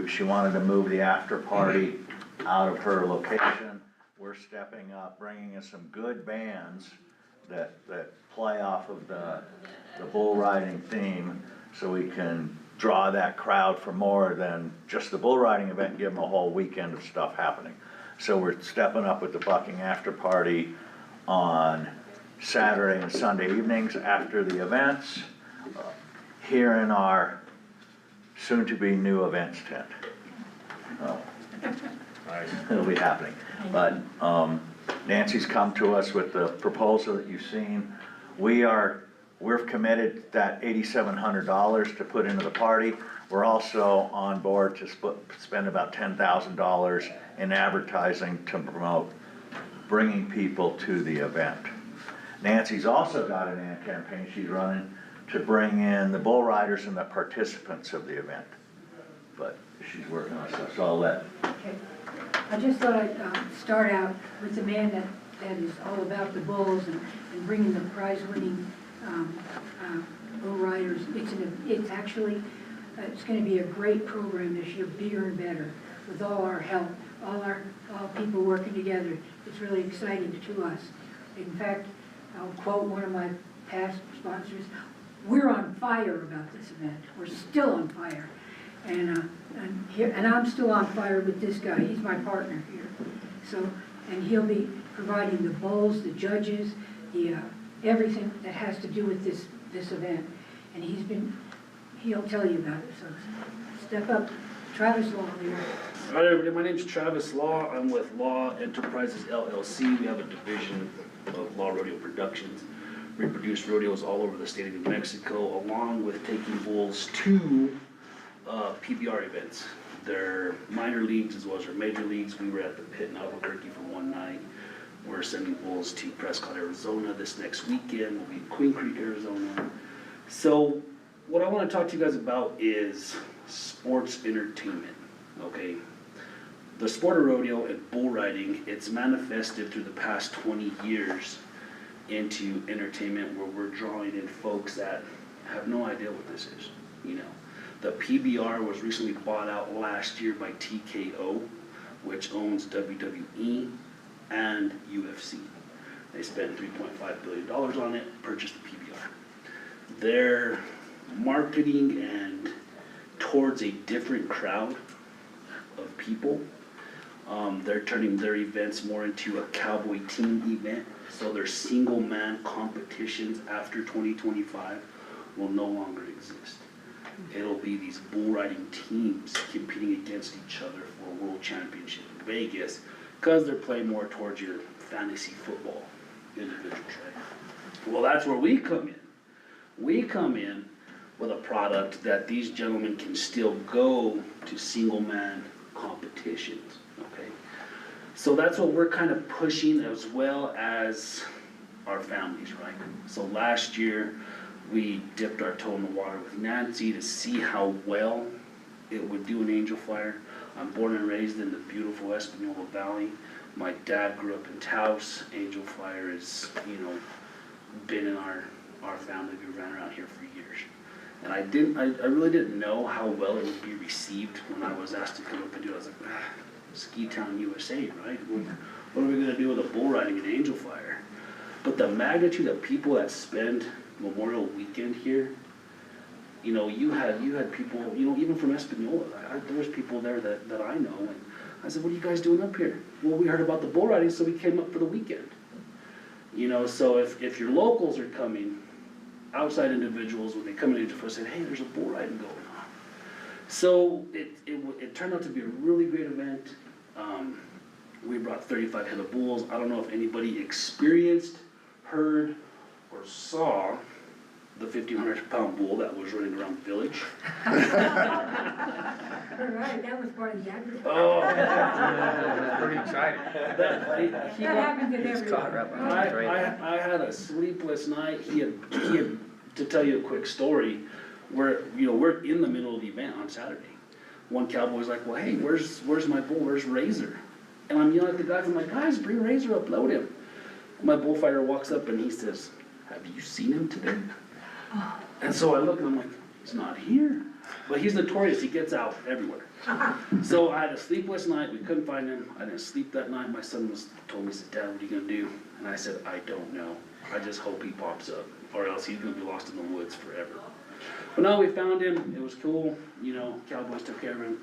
She wanted to move the after party out of her location. We're stepping up, bringing in some good bands that play off of the bull riding theme, so we can draw that crowd for more than just the bull riding event and give them a whole weekend of stuff happening. So we're stepping up with the bucking after party on Saturday and Sunday evenings after the events, here in our soon-to-be new events tent. Nice. It'll be happening. But Nancy's come to us with the proposal that you've seen. We're committed that $8,700 to put into the party. We're also on board to spend about $10,000 in advertising to promote bringing people to the event. Nancy's also got an ad campaign she's running to bring in the bull riders and the participants of the event. But she's working on stuff, so I'll let. Okay. I just thought I'd start out with the man that is all about the bulls and bringing the prize-winning bull riders. It's actually, it's going to be a great program this year, bigger and better, with all our help, all people working together. It's really exciting to us. In fact, I'll quote one of my past sponsors, "We're on fire about this event. We're still on fire." And I'm still on fire with this guy. He's my partner here. So, and he'll be providing the bowls, the judges, the everything that has to do with this event. And he'll tell you about it. So step up, Travis Law here. All right, everybody, my name's Travis Law. I'm with Law Enterprises LLC. We have a division of Law Rodeo Productions. We produce rodeos all over the state of New Mexico, along with taking bulls to PBR events. They're minor leagues as well as our major leagues. We were at the pit in Albuquerque for one night. We're sending bulls to Prescott, Arizona this next weekend. We'll be in Queen Creek, Arizona. So what I want to talk to you guys about is sports entertainment, okay? The sport of rodeo and bull riding, it's manifested through the past 20 years into entertainment where we're drawing in folks that have no idea what this is, you know. The PBR was recently bought out last year by TKO, which owns WWE and UFC. They spent $3.5 billion on it, purchased the PBR. They're marketing and towards a different crowd of people. They're turning their events more into a cowboy team event. So their single man competitions after 2025 will no longer exist. It'll be these bull riding teams competing against each other for a world championship in Vegas, because they're playing more towards your fantasy football individuals, right? Well, that's where we come in. We come in with a product that these gentlemen can still go to single man competitions, okay? So that's what we're kind of pushing, as well as our families, right? So last year, we dipped our toe in the water with Nancy to see how well it would do in Angel Fire. I'm born and raised in the beautiful Espanola Valley. My dad grew up in Taos. Angel Fire has, you know, been in our family. We ran around here for years. And I really didn't know how well it would be received when I was asked to come up and do it. I was like, Ski Town, USA, right? What are we gonna do with a bull riding in Angel Fire? But the magnitude of people that spend Memorial Weekend here, you know, you had people, you know, even from Espanola. There was people there that I know, and I said, "What are you guys doing up here?" "Well, we heard about the bull riding, so we came up for the weekend." You know, so if your locals are coming, outside individuals, when they come in to say, "Hey, there's a bull riding going on," so it turned out to be a really great event. We brought 35 head of bulls. I don't know if anybody experienced, heard, or saw the 1,500-pound bull that was running around the village. All right, that was part of the advertising. Oh, pretty exciting. That happens in every. I had a sleepless night. He had, to tell you a quick story, we're in the middle of the event on Saturday. One cowboy's like, "Well, hey, where's my bull? Where's Razor?" And I'm yelling at the guys. I'm like, "Guys, bring Razor up, load him." My bullfighter walks up and he says, "Have you seen him today?" And so I look and I'm like, "He's not here." But he's notorious, he gets out everywhere. So I had a sleepless night, we couldn't find him, I didn't sleep that night, my son told me, he said, Dad, what are you gonna do? And I said, I don't know, I just hope he pops up, or else he's gonna be lost in the woods forever. But no, we found him, it was cool, you know, Cowboys took care of him,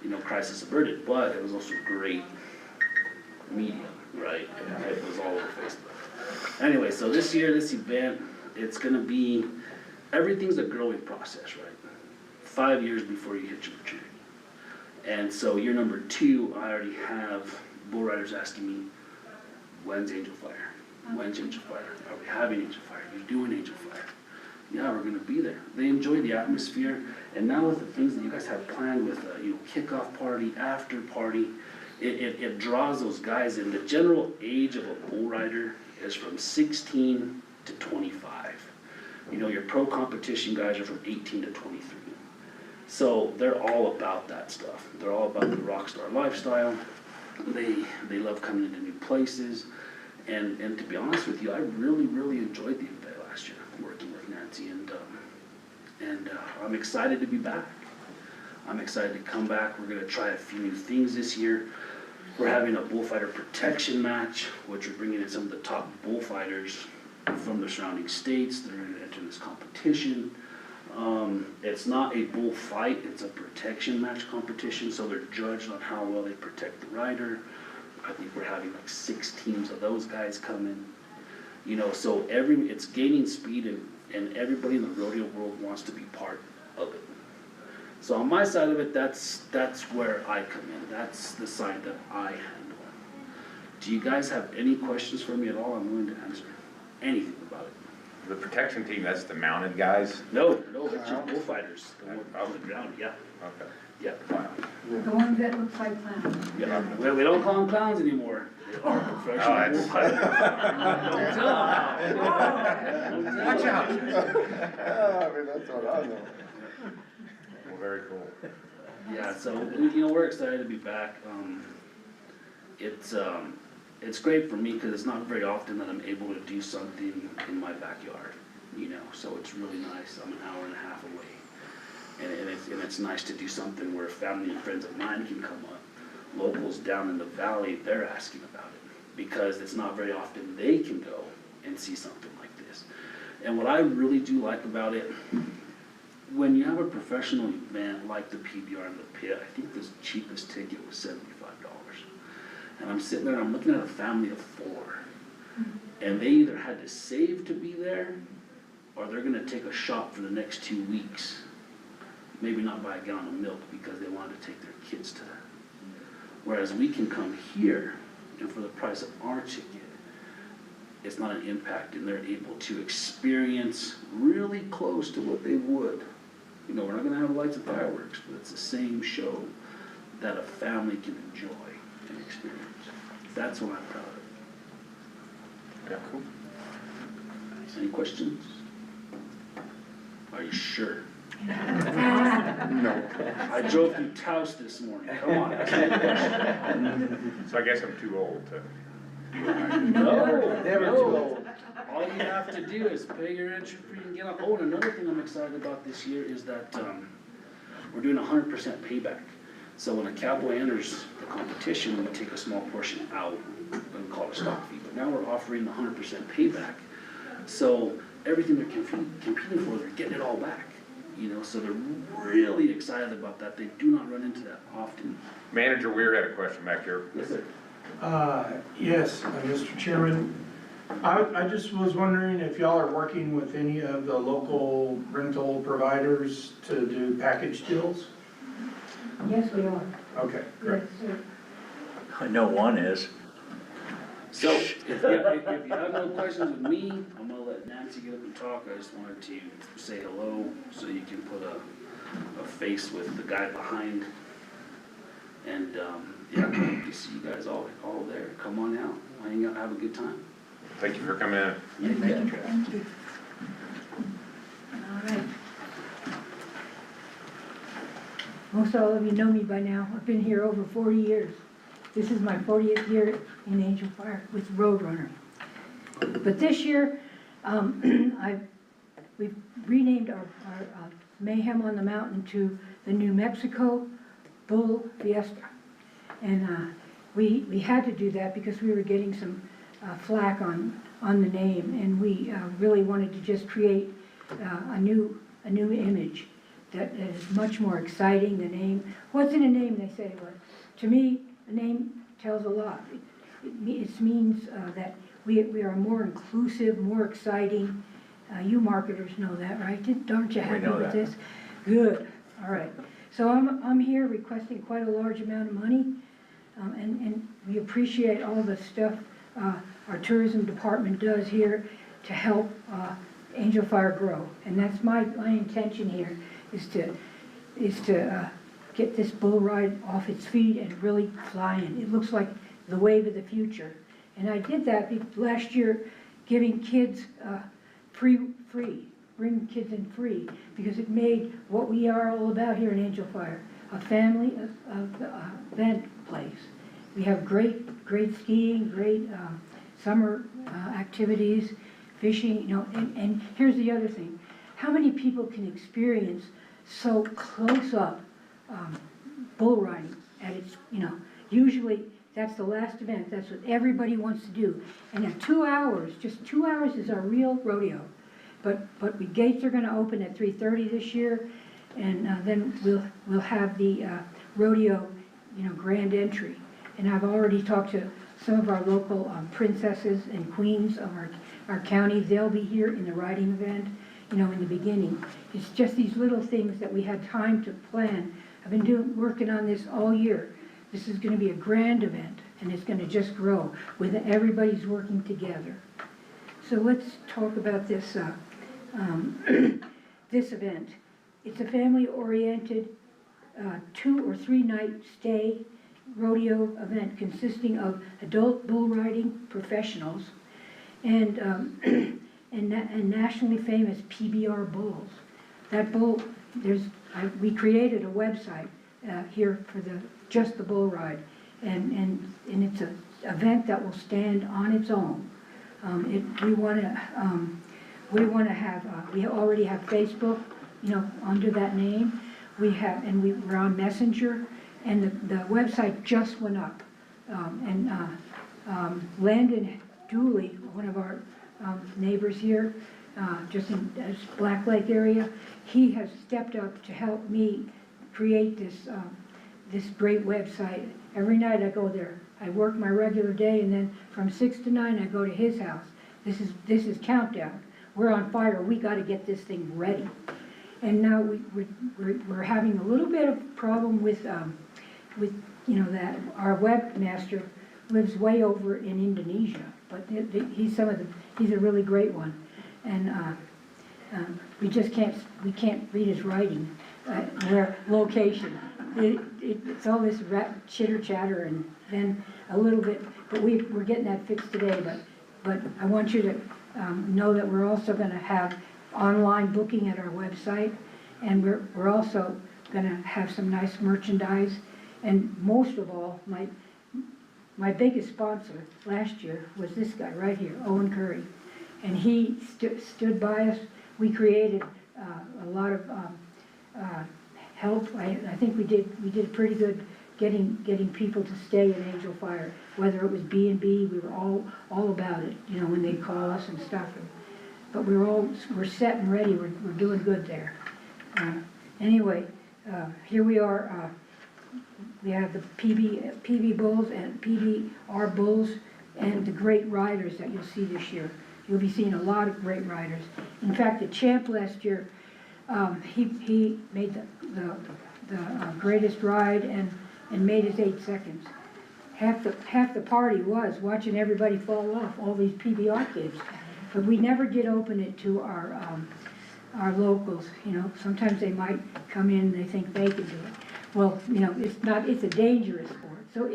you know, crisis averted, but it was also great media, right? It was all over Facebook. Anyway, so this year, this event, it's gonna be, everything's a growing process, right? 5 years before you hit your maturity. And so year number 2, I already have bull riders asking me, when's Angel Fire? When's Angel Fire? Are we having Angel Fire? Are you doing Angel Fire? Yeah, we're gonna be there. They enjoy the atmosphere, and now with the things that you guys have planned with, you know, kickoff party, after party, it draws those guys in. The general age of a bull rider is from 16 to 25. You know, your pro competition guys are from 18 to 23. So they're all about that stuff. They're all about the rock star lifestyle. They love coming into new places. And to be honest with you, I really, really enjoyed the event last year, working with Nancy, and I'm excited to be back. I'm excited to come back. We're gonna try a few new things this year. We're having a bullfighter protection match, which we're bringing in some of the top bullfighters from the surrounding states that are gonna enter this competition. It's not a bullfight, it's a protection match competition, so they're judged on how well they protect the rider. I think we're having like 6 teams of those guys come in. You know, so it's gaining speed, and everybody in the rodeo world wants to be part of it. So on my side of it, that's where I come in. That's the side that I handle. Do you guys have any questions for me at all? I'm willing to answer anything about it. The protection team, that's the mounted guys? No, that's your bullfighters, the one on the ground, yeah, Okay. yeah. The ones that look like clowns. Yeah, we don't call them clowns anymore. They are professional that's- bullfighters. Don't tell them. Watch out. I mean, that's what I know. Well, very cool. Yeah, so, you know, we're excited to be back. It's great for me because it's not very often that I'm able to do something in my backyard, you know, so it's really nice. I'm an hour and a half away. And it's nice to do something where family and friends of mine can come up. Locals down in the valley, they're asking about it because it's not very often they can go and see something like this. And what I really do like about it, when you have a professional event like the PBR in the pit, I think the cheapest ticket was $75. And I'm sitting there and I'm looking at a family of 4. And they either had to save to be there, or they're gonna take a shop for the next 2 weeks. Maybe not buy a gallon of milk because they wanted to take their kids to that. Whereas we can come here, and for the price of our ticket, it's not an impact, and they're able to experience really close to what they would. You know, we're not gonna have lights and fireworks, but it's the same show that a family can enjoy and experience. That's what I'm proud of. Yeah, cool. Any questions? Are you sure? No. I drove through Taos this morning, come on, ask me a question. So I guess I'm too old to. No, Never no. too old. All you have to do is pay your entry fee and get on. Oh, and another thing I'm excited about this year is that, we're doing 100% payback. So when a cowboy enters the competition, we take a small portion out and call it a stock fee. But now we're offering the 100% payback. So everything they're competing for, they're getting it all back. You know, so they're really excited about that. They do not run into that often. Manager Weir had a question back here. Yes, sir. Yes, Mr. Chairman, I just was wondering if y'all are working with any of the local rental providers to do package deals? Yes, we are. Okay, Yes, great. sir. I know one is. So, if you have no questions with me, I'm gonna let Nancy get up and talk. I just wanted to say hello, so you can put a face with the guy behind. And, yeah, hope to see you guys all there. Come on out, hang out, have a good time. Thank you for coming in. Yeah, thank you. Thank you. All right. Most all of you know me by now. I've been here over 40 years. This is my 40th year in Angel Fire with Roadrunner. But this year, we've renamed our Mayhem on the Mountain to the New Mexico Bull Fiesta. And we had to do that because we were getting some flack on the name, and we really wanted to just create a new image that is much more exciting. The name, what's in a name, they say, well, to me, a name tells a lot. It means that we are more inclusive, more exciting. You marketers know that, right? Aren't you happy with this? Good, all right. So I'm here requesting quite a large amount of money, and we appreciate all the stuff our tourism department does here to help Angel Fire grow. And that's my intention here, is to get this bull ride off its feet and really flying. It looks like the wave of the future. And I did that last year, giving kids free, bring kids in free, because it made what we are all about here in Angel Fire a family event place. We have great skiing, great summer activities, fishing, you know, and here's the other thing. How many people can experience so close up bull riding at its, you know, usually that's the last event, that's what everybody wants to do. And in 2 hours, just 2 hours is our real rodeo. But the gates are gonna open at 3:30 this year, and then we'll have the rodeo, you know, grand entry. And I've already talked to some of our local princesses and queens of our county. They'll be here in the riding event, you know, in the beginning. It's just these little things that we had time to plan. I've been working on this all year. This is gonna be a grand event, and it's gonna just grow with everybody's working together. So let's talk about this this event. It's a family-oriented 2 or 3 night stay rodeo event consisting of adult bull riding professionals and nationally famous PBR bulls. That bull, we created a website here for just the bull ride, and it's an event that will stand on its own. We already have Facebook, you know, under that name. We're on Messenger, and the website just went up. Landon Dooley, one of our neighbors here, just in this Black Lake area, he has stepped up to help me create this great website. Every night I go there. I work my regular day, and then from 6 to 9 I go to his house. This is countdown. We're on fire. We got to get this thing ready. And now we're having a little bit of problem with you know, that our webmaster lives way over in Indonesia, but he's a really great one, and we can't read his writing, their location. It's all this chitter chatter, and then a little bit, but we're getting that fixed today. But I want you to know that we're also going to have online booking at our website, and we're also going to have some nice merchandise. And most of all, my biggest sponsor last year was this guy right here, Owen Curry, and he stood by us. We created a lot of help. I think we did pretty good getting people to stay in Angel Fire. Whether it was B&B, we were all about it, you know, when they call us and stuff. But we're set and ready. We're doing good there. Anyway, here we are. We have the PB Bulls and PBR Bulls and the great riders that you'll see this year. You'll be seeing a lot of great riders. In fact, the champ last year, he made the greatest ride and made his 8 seconds. Half the party was watching everybody fall off, all these PBR kids. But we never did open it to our locals. You know, sometimes they might come in and they think they can do it. Well, you know, it's a dangerous sport. So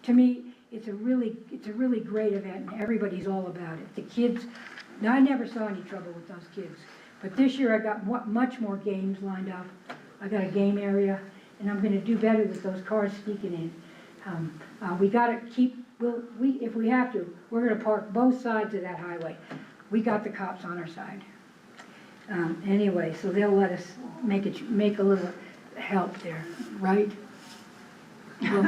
to me, it's a really great event, and everybody's all about it. The kids, now I never saw any trouble with those kids. But this year I got much more games lined up. I got a game area, and I'm going to do better with those cars sneaking in. We got to keep, if we have to, we're going to park both sides of that highway. We got the cops on our side. Anyway, so they'll let us make a little help there, right? Well,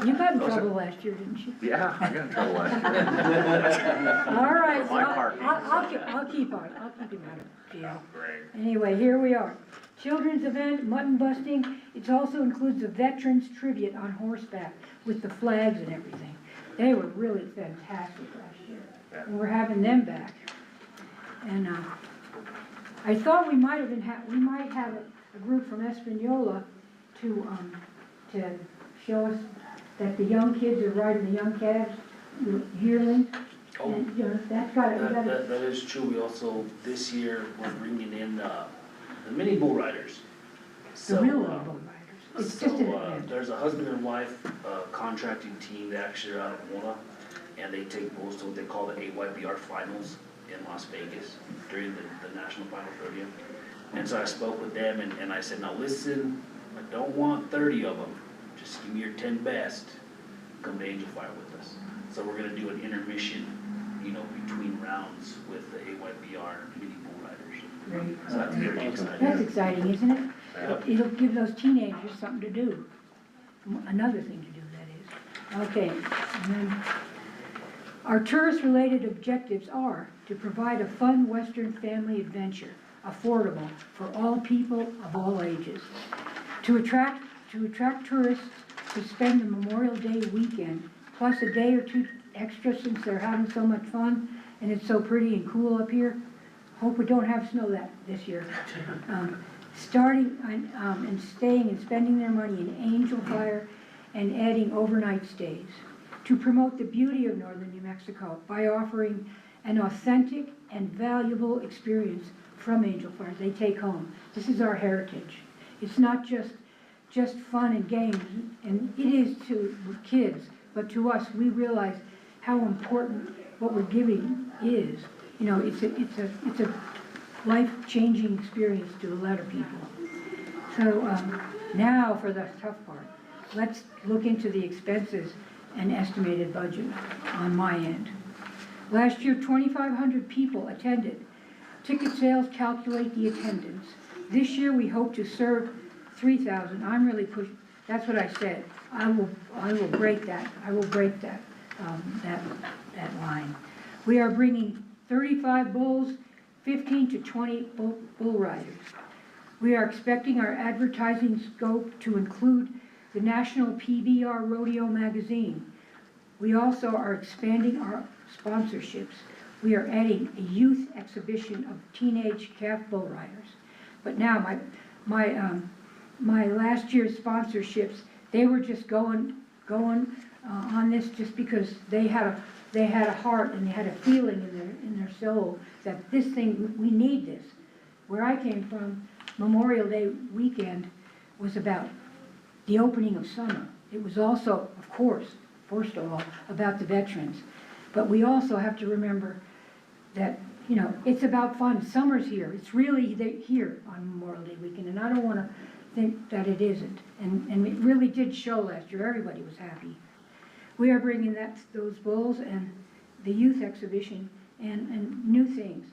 you got in trouble last year, didn't you? Yeah, I got in trouble last year. All right, so My part. I'll keep him out of jail. Great. Anyway, here we are. Children's event, mutton busting. It also includes a veterans tribute on horseback with the flags and everything. They were really fantastic last year. And we're having them back. And I thought we might have a group from Espanola to show us that the young kids are riding the young calves, the yearlings. Oh. And, you know, that's got That is true. We also, this year, we're bringing in the mini bull riders. the real bull riders. It's just an event. There's a husband and wife contracting team that actually are out of Mona, and they take bulls to what they call the AYBR finals in Las Vegas during the National Final Rodeo. And so I spoke with them and I said, now listen, I don't want 30 of them. Just give me your 10 best. Come to Angel Fire with us. So we're gonna do an intermission, you know, between rounds with the AYBR mini bull riders. Great. So that's very exciting. That's exciting, isn't it? Yeah. It'll give those teenagers something to do. Another thing to do, that is. Okay, and then our tourist-related objectives are to provide a fun Western family adventure, affordable for all people of all ages. To attract tourists to spend the Memorial Day weekend, plus a day or two extra since they're having so much fun and it's so pretty and cool up here. Hope we don't have snow this year. Starting and staying and spending their money in Angel Fire and adding overnight stays. To promote the beauty of northern New Mexico by offering an authentic and valuable experience from Angel Fire they take home. This is our heritage. It's not just fun and games, and it is to kids, but to us, we realize how important what we're giving is. You know, it's a life-changing experience to a lot of people. So now for the tough part. Let's look into the expenses and estimated budget on my end. Last year, 2,500 people attended. Ticket sales calculate the attendance. This year, we hope to serve 3,000. I'm really pushing. That's what I said. I will break that. I will break that line. We are bringing 35 bulls, 15 to 20 bull riders. We are expecting our advertising scope to include the National PBR Rodeo magazine. We also are expanding our sponsorships. We are adding a youth exhibition of teenage calf bull riders. But now my last year's sponsorships, they were just going on this just because they had a heart and they had a feeling in their soul that this thing, we need this. Where I came from, Memorial Day weekend was about the opening of summer. It was also, of course, first of all, about the veterans. But we also have to remember that, you know, it's about fun. Summer's here. It's really here on Memorial Day weekend, and I don't want to think that it isn't. And it really did show last year. Everybody was happy. We are bringing those bulls and the youth exhibition and new things.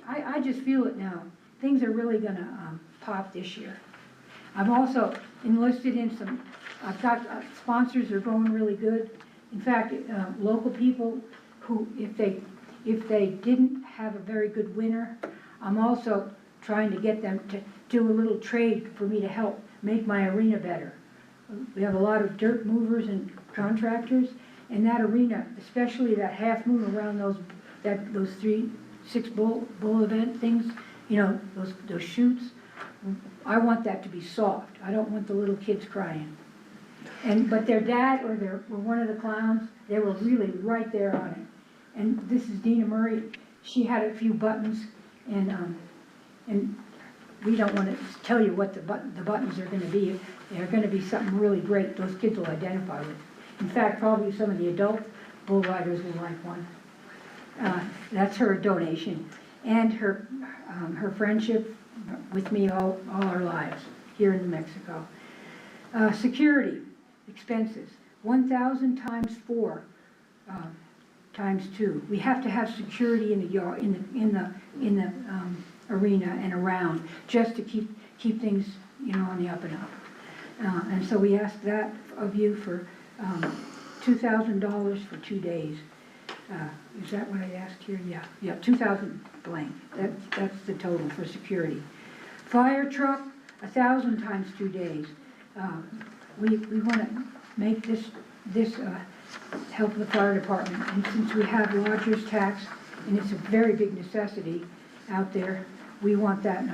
I just feel it now. Things are really going to pop this year. I've also enlisted in some, I've got sponsors that are going really good. In fact, local people who, if they didn't have a very good winter, I'm also trying to get them to do a little trade for me to help make my arena better. We have a lot of dirt movers and contractors, and that arena, especially that half moon around those 6 bull event things, you know, those chutes, I want that to be soft. I don't want the little kids crying. But their dad or one of the clowns, they were really right there on it. And this is Dina Murray. She had a few buttons, and we don't want to tell you what the buttons are going to be. They're going to be something really great. Those kids will identify with. In fact, probably some of the adult bull riders will like one. That's her donation, and her friendship with me all our lives here in New Mexico. Security expenses, 1,000 times 4 times 2. We have to have security in the arena and around, just to keep things, you know, on the up and up. And so we ask that of you for $2,000 for 2 days. Is that what I asked here? Yeah, 2,000 blank. That's the total for security. Fire truck, 1,000 times 2 days. We want to make this help the fire department. And since we have lodger's tax, and it's a very big necessity out there, we want that.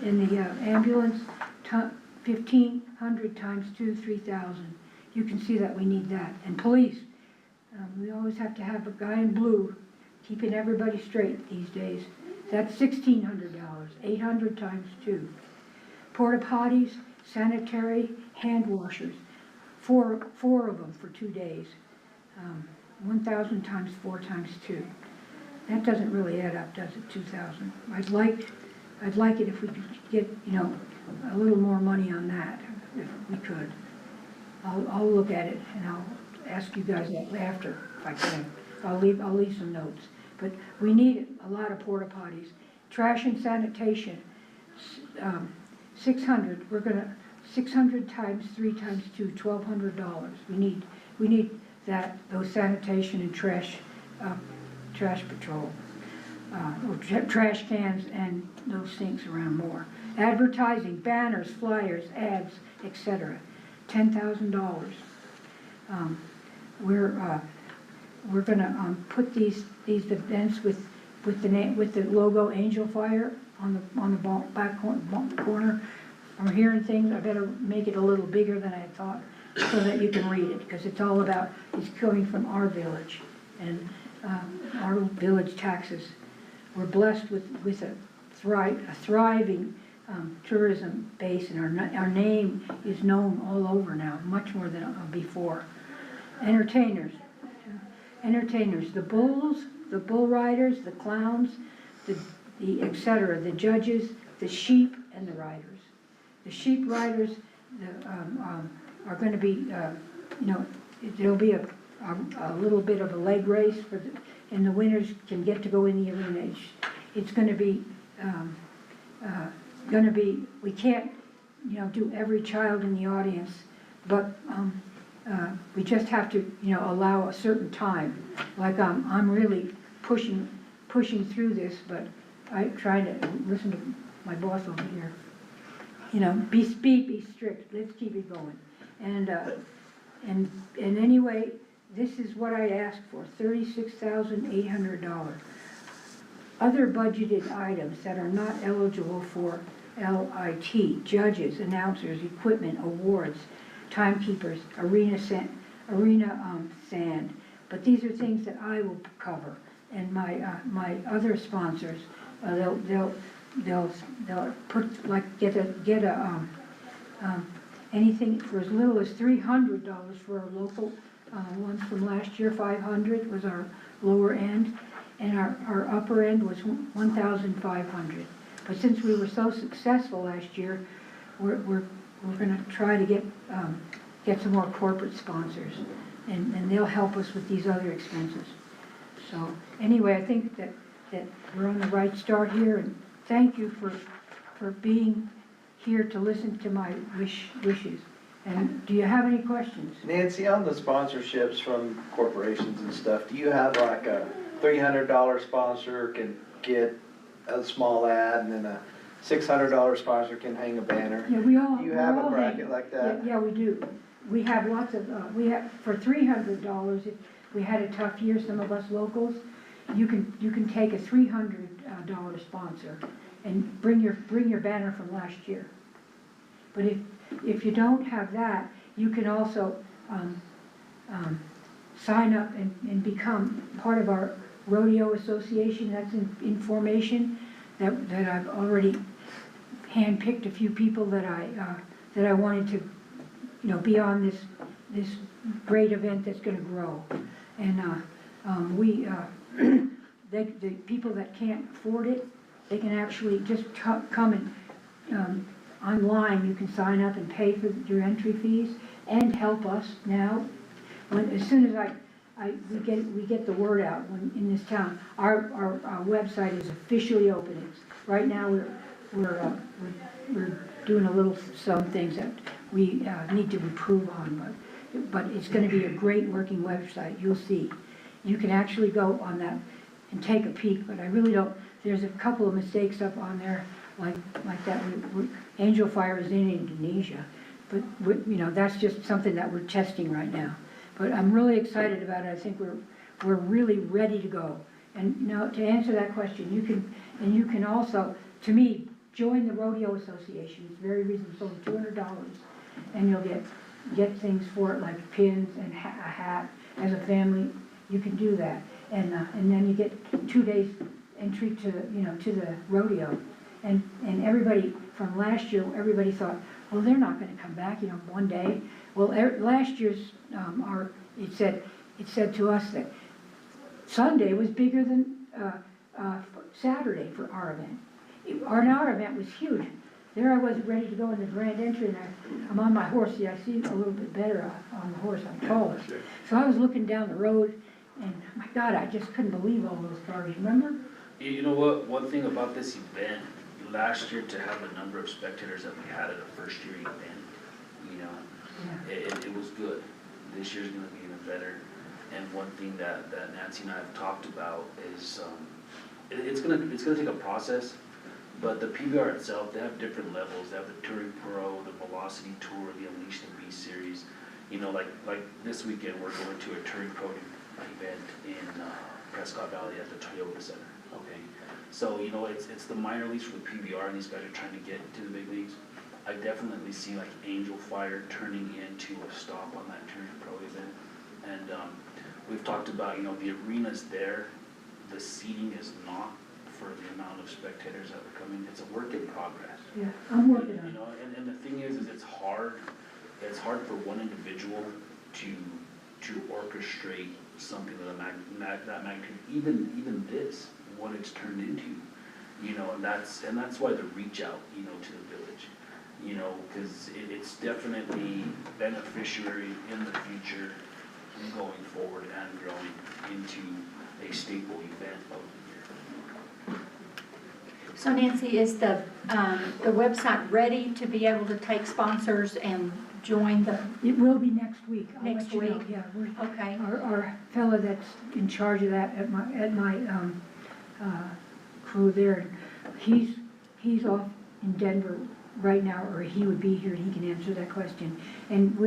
In the ambulance, 1,500 times 2, 3,000. You can see that we need that. And police, we always have to have a guy in blue keeping everybody straight these days. That's $1,600, 800 times 2. Porta potties, sanitary, hand washers, four of them for 2 days. 1,000 times 4 times 2. That doesn't really add up, does it, 2,000? I'd like it if we could get, you know, a little more money on that, if we could. I'll look at it and I'll ask you guys that after, if I can. I'll leave some notes. But we need a lot of porta potties. Trash and sanitation, 600. We're gonna 600 times 3 times 2, $1,200. We need that, those sanitation and trash patrol, or trash cans and those things around more. Advertising, banners, flyers, ads, etc. $10,000. We're gonna put these events with the logo Angel Fire on the back corner. I'm hearing things. I better make it a little bigger than I thought, so that you can read it, because it's all about, it's coming from our village and our village taxes. We're blessed with a thriving tourism base, and our name is known all over now, much more than before. Entertainers, the bulls, the bull riders, the clowns, the etc., the judges, the sheep, and the riders. The sheep riders are going to be, you know, there'll be a little bit of a leg race and the winners can get to go in the arena. It's going to be, we can't, you know, do every child in the audience, but we just have to, you know, allow a certain time. Like I'm really pushing through this, but I try to listen to my boss over here. You know, be strict. Let's keep it going. And anyway, this is what I asked for: $36,800. Other budgeted items that are not eligible for LIT: judges, announcers, equipment, awards, timekeepers, arena sand. But these are things that I will cover, and my other sponsors, they'll put, like, get anything for as little as $300 for our local ones from last year. 500 was our lower end, and our upper end was 1,500. But since we were so successful last year, we're going to try to get some more corporate sponsors, and they'll help us with these other expenses. So anyway, I think that we're on the right start here, and thank you for being here to listen to my wishes. And do you have any questions? Nancy, on the sponsorships from corporations and stuff, do you have like a $300 sponsor can get a small ad, and then a $600 sponsor can hang a banner? Yeah, Do you have a bracket like that? Yeah, we do. We have lots of, for $300, if we had a tough year, some of us locals, you can take a $300 sponsor and bring your banner from last year. But if you don't have that, you can also sign up and become part of our rodeo association. That's in formation. That I've already handpicked a few people that I wanted to, you know, be on this great event that's going to grow. And the people that can't afford it, they can actually just come and online. You can sign up and pay for your entry fees and help us now. As soon as we get the word out in this town, our website is officially open. It's right now, we're doing a little, some things that we need to improve on, but it's gonna be a great working website, you'll see. You can actually go on that and take a peek, but I really don't, there's a couple of mistakes up on there, like that, Angel Fire is in Indonesia, but, you know, that's just something that we're testing right now. But I'm really excited about it, I think we're really ready to go. And now, to answer that question, you can also, to me, join the Rodeo Association, it's very reasonable, it's only $200, and you'll get things for it, like pins and a hat, as a family, you can do that. And then you get 2 days entry to, you know, to the rodeo. And everybody, from last year, everybody thought, well, they're not gonna come back, you know, one day. Well, last year's, it said to us that Sunday was bigger than, Saturday for our event. Our event was huge. There I was ready to go in the grand entry, and I'm on my horse. See, I see a little bit better on the horse, I'm taller. So I was looking down the road, and my God, I just couldn't believe all those cars, remember? You know what, one thing about this event, last year to have the number of spectators that we had at a first year event, you know, Yeah. it was good. This year's gonna be even better. And one thing that Nancy and I have talked about is, it's gonna take a process, but the PBR itself, they have different levels. They have the Touring Pro, the Velocity Tour, the Unleash the Beast series. You know, like this weekend, we're going to a Touring Pro event in Prescott Valley at the Toyota Center, okay? So, you know, it's the minor leagues for the PBR, and these guys are trying to get to the big leagues. I definitely see like Angel Fire turning into a stop on that Touring Pro event. And we've talked about, you know, the arena's there, the seating is not for the amount of spectators that are coming. It's a work in progress. Yeah, I'm working on You it. know, and the thing is it's hard for one individual to orchestrate something of that magnitude, even this, what it's turned into, you know, and that's why the reach out, you know, to the village, you know, because it's definitely beneficiary in the future going forward and growing into a staple event of the year. So Nancy, is the website ready to be able to take sponsors and join the, It will be next week. I'll Next let you know. week? Yeah, okay, our fellow that's in charge of that at my crew there, he's off in Denver right now, or he would be here and he can answer that question. And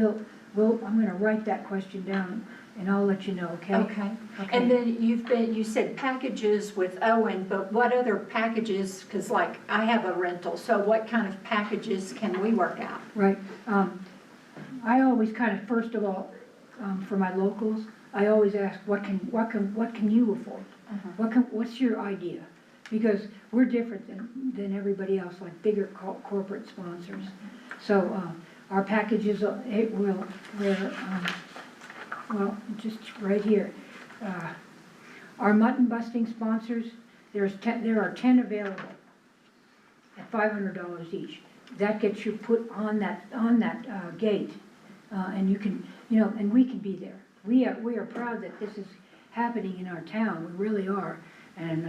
I'm gonna write that question down and I'll let you know, okay? okay. And then you said packages with Owen, but what other packages, because like I have a rental, so what kind of packages can we work out? Right, I always kind of, first of all, for my locals, I always ask, what can you afford? What's your idea? Because we're different than everybody else, like bigger corporate sponsors. So, our packages, well, just right here. Our mutton busting sponsors, there are 10 available at $500 each. That gets you put on that gate, and you can, you know, and we can be there. We are proud that this is happening in our town. We really are, and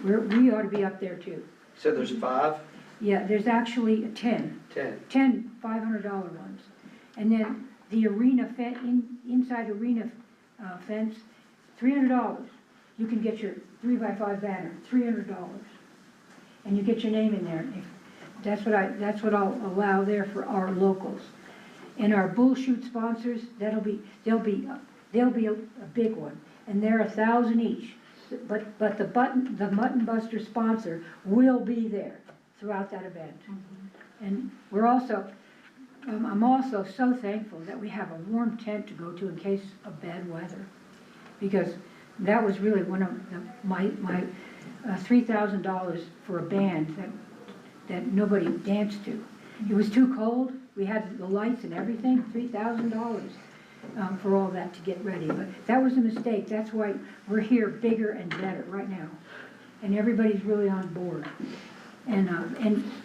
we ought to be up there too. So there's 5? Yeah, there's actually 10 $500 ones, and then the arena inside arena fence, $300. You can get your 3x5 banner, $300, and you get your name in there. That's what I'll allow there for our locals. And our bull shoot sponsors, they'll be a big one, and they're 1,000 each. But the Mutton Buster sponsor will be there throughout that event. And we're also, I'm also so thankful that we have a warm tent to go to in case of bad weather, because that was really one of my $3,000 for a band that nobody danced to. It was too cold. We had the lights and everything, $3,000 for all that to get ready. But that was a mistake. That's why we're here bigger and better right now. And everybody's really on board. And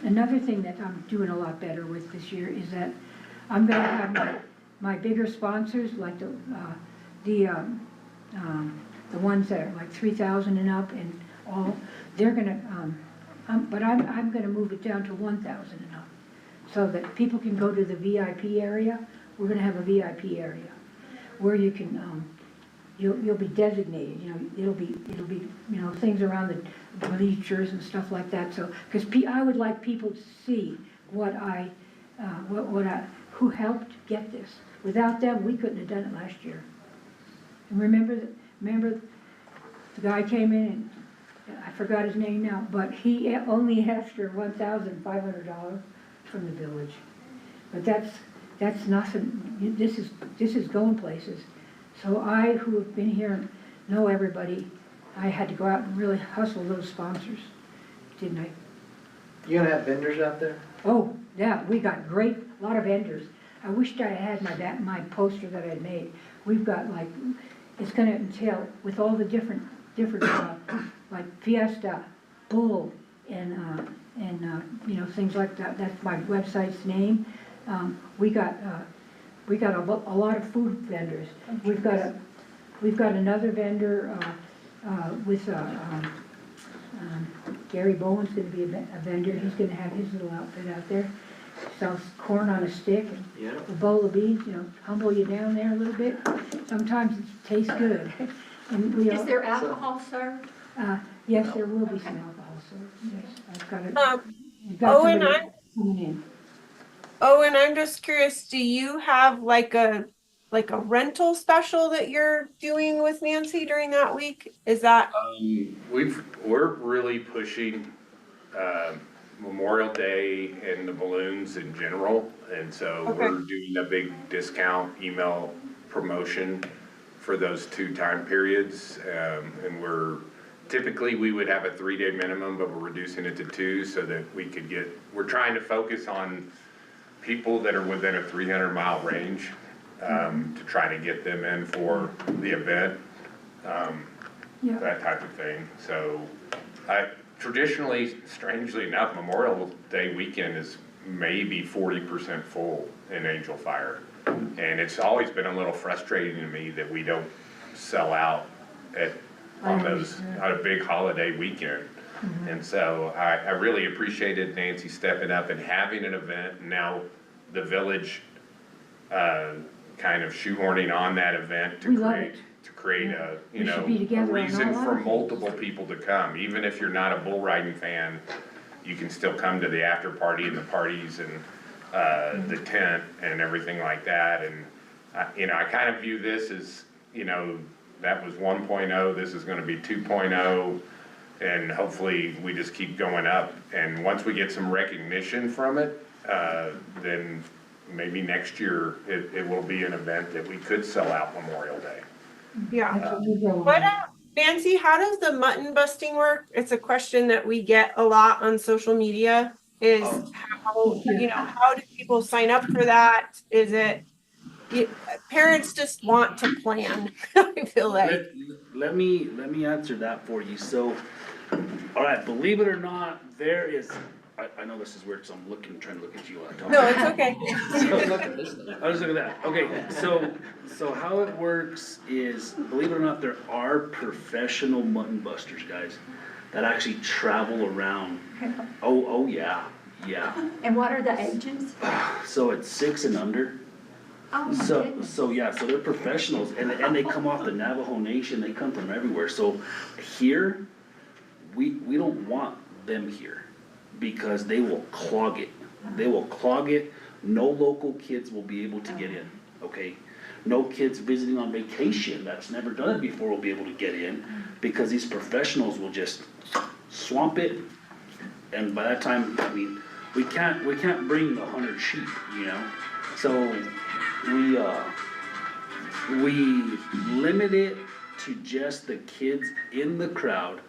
another thing that I'm doing a lot better with this year is that I'm going to have my bigger sponsors, like the ones that are like 3,000 and up, and all, they're gonna, but I'm gonna move it down to 1,000 and up. So that people can go to the VIP area, we're gonna have a VIP area where you can, you'll be designated, it'll be, things around the bleachers and stuff like that, so, cause I would like people to see what who helped get this. Without them, we couldn't have done it last year. And remember the guy came in and, I forgot his name now, but he only asked for $1,500 from the village. But that's nothing, this is going places. So I, who have been here, know everybody, I had to go out and really hustle those sponsors, didn't I? You gonna have vendors out there? Oh, yeah, we got a lot of vendors. I wished I had my poster that I made. We've got like, it's gonna entail with all the different, like Fiesta, Bull, and things like that. That's my website's name. We got a lot of food vendors. We've got another vendor, with, Gary Bowen's gonna be a vendor. He's gonna have his little outfit out there. Sells corn on a stick and a bowl of beans, humble you down there a little bit. Sometimes it tastes good. And Is there alcohol served? Yes, there will be some alcohol served. Yes, I've got it. I've Oh, got and somebody coming in. I'm just curious, do you have like a rental special that you're doing with Nancy during that week? Is that? We're really pushing, Memorial Day and the balloons in general, and so Okay. we're doing a big discount email promotion for those 2 time periods, and typically we would have a 3-day minimum, but we're reducing it to 2 so that we're trying to focus on people that are within a 300-mile range, to try to get them in for the event, Yeah. that type of thing. So traditionally, strangely enough, Memorial Day weekend is maybe 40% full in Angel Fire. And it's always been a little frustrating to me that we don't sell out on a big holiday weekend. And so I really appreciated Nancy stepping up and having an event, and now the village kind of shoehorning on that event We love it. to create a, We should be a together on reason all for our multiple things. people to come. Even if you're not a bull riding fan, you can still come to the after party and the parties and the tent and everything like that. And I kind of view this as, that was 1.0, this is gonna be 2.0, and hopefully we just keep going up. And once we get some recognition from it, then maybe next year it will be an event that we could sell out Memorial Day. Yeah. That's what we're going What, with. Nancy, how does the mutton busting work? It's a question that we get a lot on social media, is how do people sign up for that? Is it, parents just want to plan, I feel like. Let me answer that for you. So, all right, believe it or not, there is, I know this is weird, so I'm trying to look at you while I talk. No, it's okay. I was looking at that. Okay, so how it works is, believe it or not, there are professional mutton busters, guys, that actually travel around. Oh yeah. And what are the ages? So it's 6 and under. Oh my So goodness. so they're professionals, and they come off the Navajo Nation. They come from everywhere. So here, we don't want them here because they will clog it. They will clog it. No local kids will be able to get in. Okay, no kids visiting on vacation that's never done it before will be able to get in because these professionals will just swamp it. And by that time, I mean, we can't bring 100 sheep, So we limit it to just the kids in the crowd,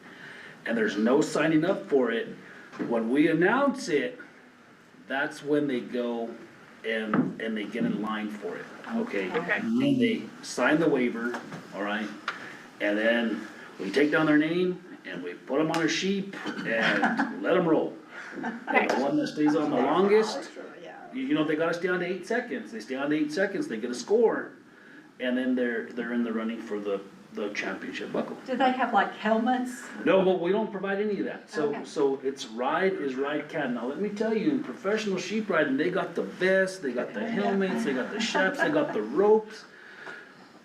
and there's no signing up for it. When we announce it, that's when they go and they get in line for it, okay? And they sign the waiver, all right? And then we take down their name and we put them on a sheep and let them roll. And the one that stays on the longest, they gotta stay on to 8 seconds. They stay on to 8 seconds, they get a score. and then they're in the running for the championship buckle. Do they have like helmets? No, but we don't provide any of that, Okay. so it's ride as ride can. Now, let me tell you, in professional sheep riding, they got the vests, they got the helmets, they got the straps, they got the ropes.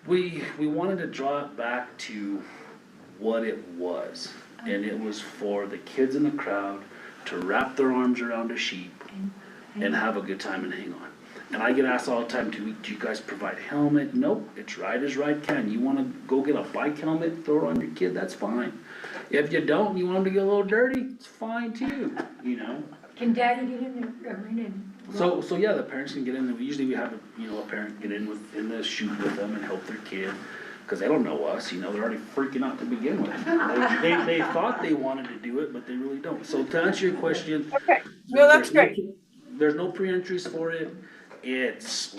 We wanted to draw it back to what it was, and it was for the kids in the crowd to wrap their arms around a sheep and have a good time and hang on. And I get asked all the time, do you guys provide helmet? Nope, it's ride as ride can. You wanna go get a bike helmet, throw it on your kid, that's fine. If you don't, you want them to get a little dirty, it's fine too, you know? Can daddy get in the arena and? So yeah, the parents can get in, usually we have, a parent get in in the chute with them and help their kid, cause they don't know us, they're already freaking out to begin with. They thought they wanted to do it, but they really don't. So to answer your question. Okay, no, that's there's great. There's no pre-entries for it,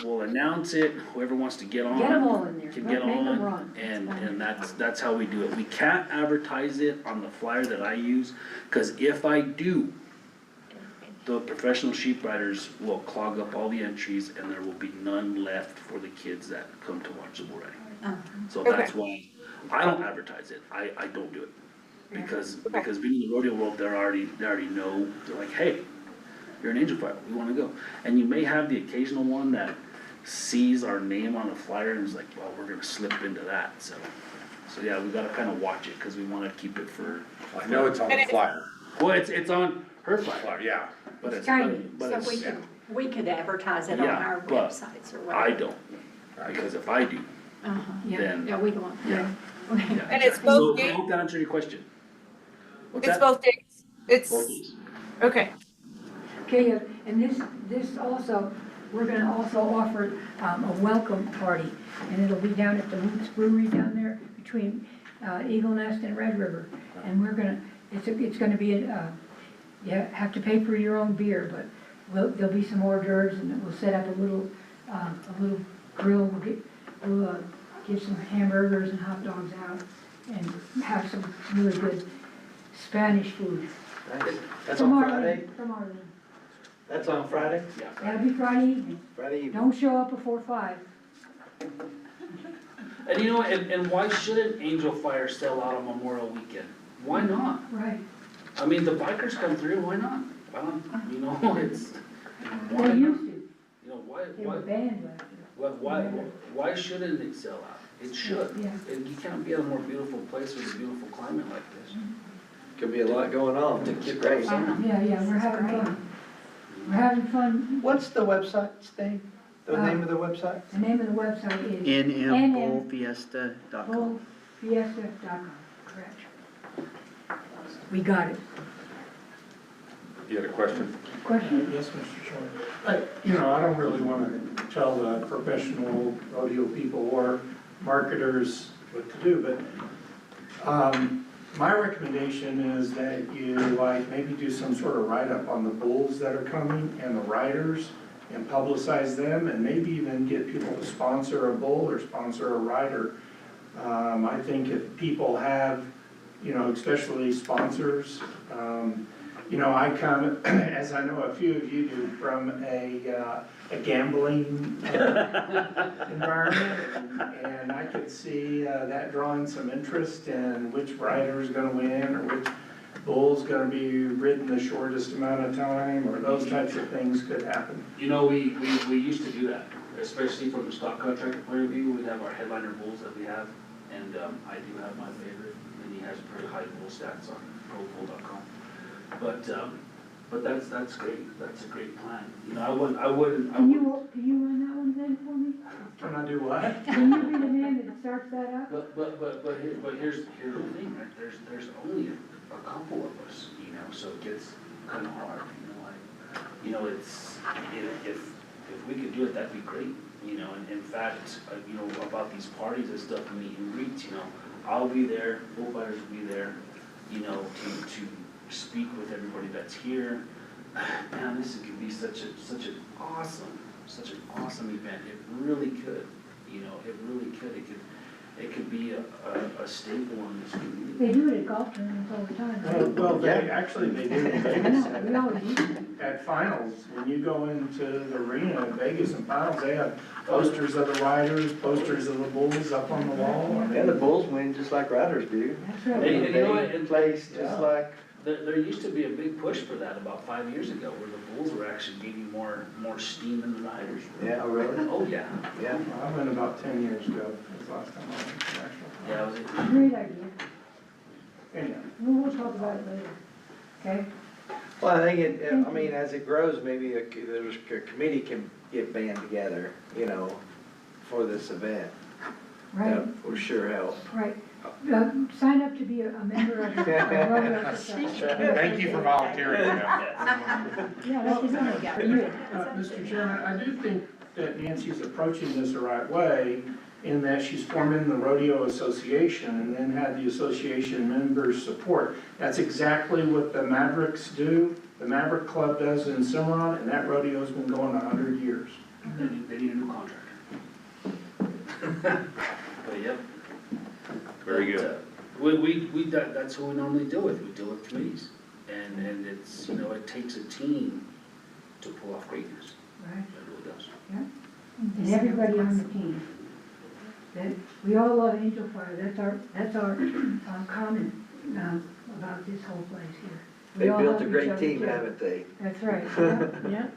we'll announce it, whoever wants to get on. Get 'em all in there. Can Make get 'em on, run. and that's how we do it. We can't advertise it on the flyer that I use, cause if I do, the professional sheep riders will clog up all the entries and there will be none left for the kids that come to watch the bull riding. So that's why I don't advertise it, I don't do it. Because being in the rodeo world, they already know, they're like, hey, you're an angel fighter, we wanna go. And you may have the occasional one that sees our name on the flyer and is like, well, we're gonna slip into that, so yeah, we gotta kinda watch it, cause we wanna keep it for. I know it's on the flyer. Well, it's on her flyer, Yeah. but it's, Tiny. but So it's, we could advertise it on Yeah, our but websites or I whatever. don't, because if I do, Yeah, then, yeah, we don't want. yeah. And it's exactly. both So I days? hope that answered your question. What's It's that? both days. It's, Both days. okay. Okay, and this also, we're gonna also offer, a welcome party, and it'll be down at the Roots Brewery down there between, Eagle Nest and Red River. And we're gonna, it's gonna be, you have to pay for your own beer, but there'll be some hors d'oeuvres, and we'll set up a little grill, we'll give some hamburgers and hot dogs out, and have some really good Spanish food. Nice. That's on From Friday? From Arlen. That's on Friday? Yeah. That'll be Friday evening. Friday evening. Don't show up before 5. And and why shouldn't Angel Fire sell out on Memorial Weekend? Why not? Right. I mean, the bikers come through, why not? Why not, it's, why They not? used to. Why, They were banned last year. why shouldn't it sell out? It should. Yeah. And you can't be at a more beautiful place with a beautiful climate like this. Could be a lot going on. It's great. Yeah, we're having fun. We're having fun. What's the website's name? The name of the website? The name of the website is nmbullfiesta.com. bullfiesta.com, correct. We got it. You had a question? Question? Yes, Mr. Chairman. I don't really wanna tell the professional rodeo people or marketers what to do, but, my recommendation is that you maybe do some sort of write-up on the bulls that are coming and the riders and publicize them, and maybe even get people to sponsor a bull or sponsor a rider. I think if people have, especially sponsors, I come, as I know a few of you do, from a gambling environment, and I could see that drawing some interest in which rider's gonna win, or which bull's gonna be ridden the shortest amount of time, or those types of things could happen. We used to do that, especially from the stock contractor point of view. We'd have our headliner bulls that we have, and I do have my favorite, and he has pretty high bull stats on ProBull.com. But that's great. That's a great plan. I wouldn't. Can you run that one then for me? Can I do what? Can you be the man that starts that up? But here's the thing, right? There's only a couple of us, so it gets kind of hard, it's, if we could do it, that'd be great, and in fact, about these parties and stuff, meet and greets, I'll be there, bullfighters will be there, to speak with everybody that's here. Man, this could be such an awesome event. It really could, it really could. it could be a staple in this community. They do it at golf tournaments all the time. Well, they do in I Vegas. know, we always use it. At finals, when you go into the arena in Vegas and finals, they have posters of the riders, posters of the bulls up on the wall. I mean, And the Bulls win just like Riders do. That's right. Hey, you know what, They and place just Yeah. like, there used to be a big push for that about 5 years ago, where the Bulls were actually gaining more steam than the Riders were. yeah, really? Oh, yeah. Yeah. I went about 10 years ago, was the last time I went to national. Yeah, it was, Great idea. Anyhow, We'll talk about it later, okay? Well, I think I mean, as it grows, maybe a committee can get band together, you know, for this event. Right, That would sure help. right. Sign up to be a member of the Rodeo Society. Thank you for volunteering. Yeah, that's exactly. Mr. Chairman, I do think that Nancy's approaching this the right way in that she's forming the rodeo association and then had the association members support. That's exactly what the Mavericks do, the Maverick Club does in Cimarron, and that rodeo's been going 100 years. they need a new contract. But, yep. Very But, good. that's who we normally deal with, we deal with committees. And it's, it takes a team to pull off greatness, Right, it really does. and everybody on the team. That, we all love Angel Fire, that's our comment, about this whole place here. We They all built love a each great other, team, too. haven't they? That's right, yeah, yeah.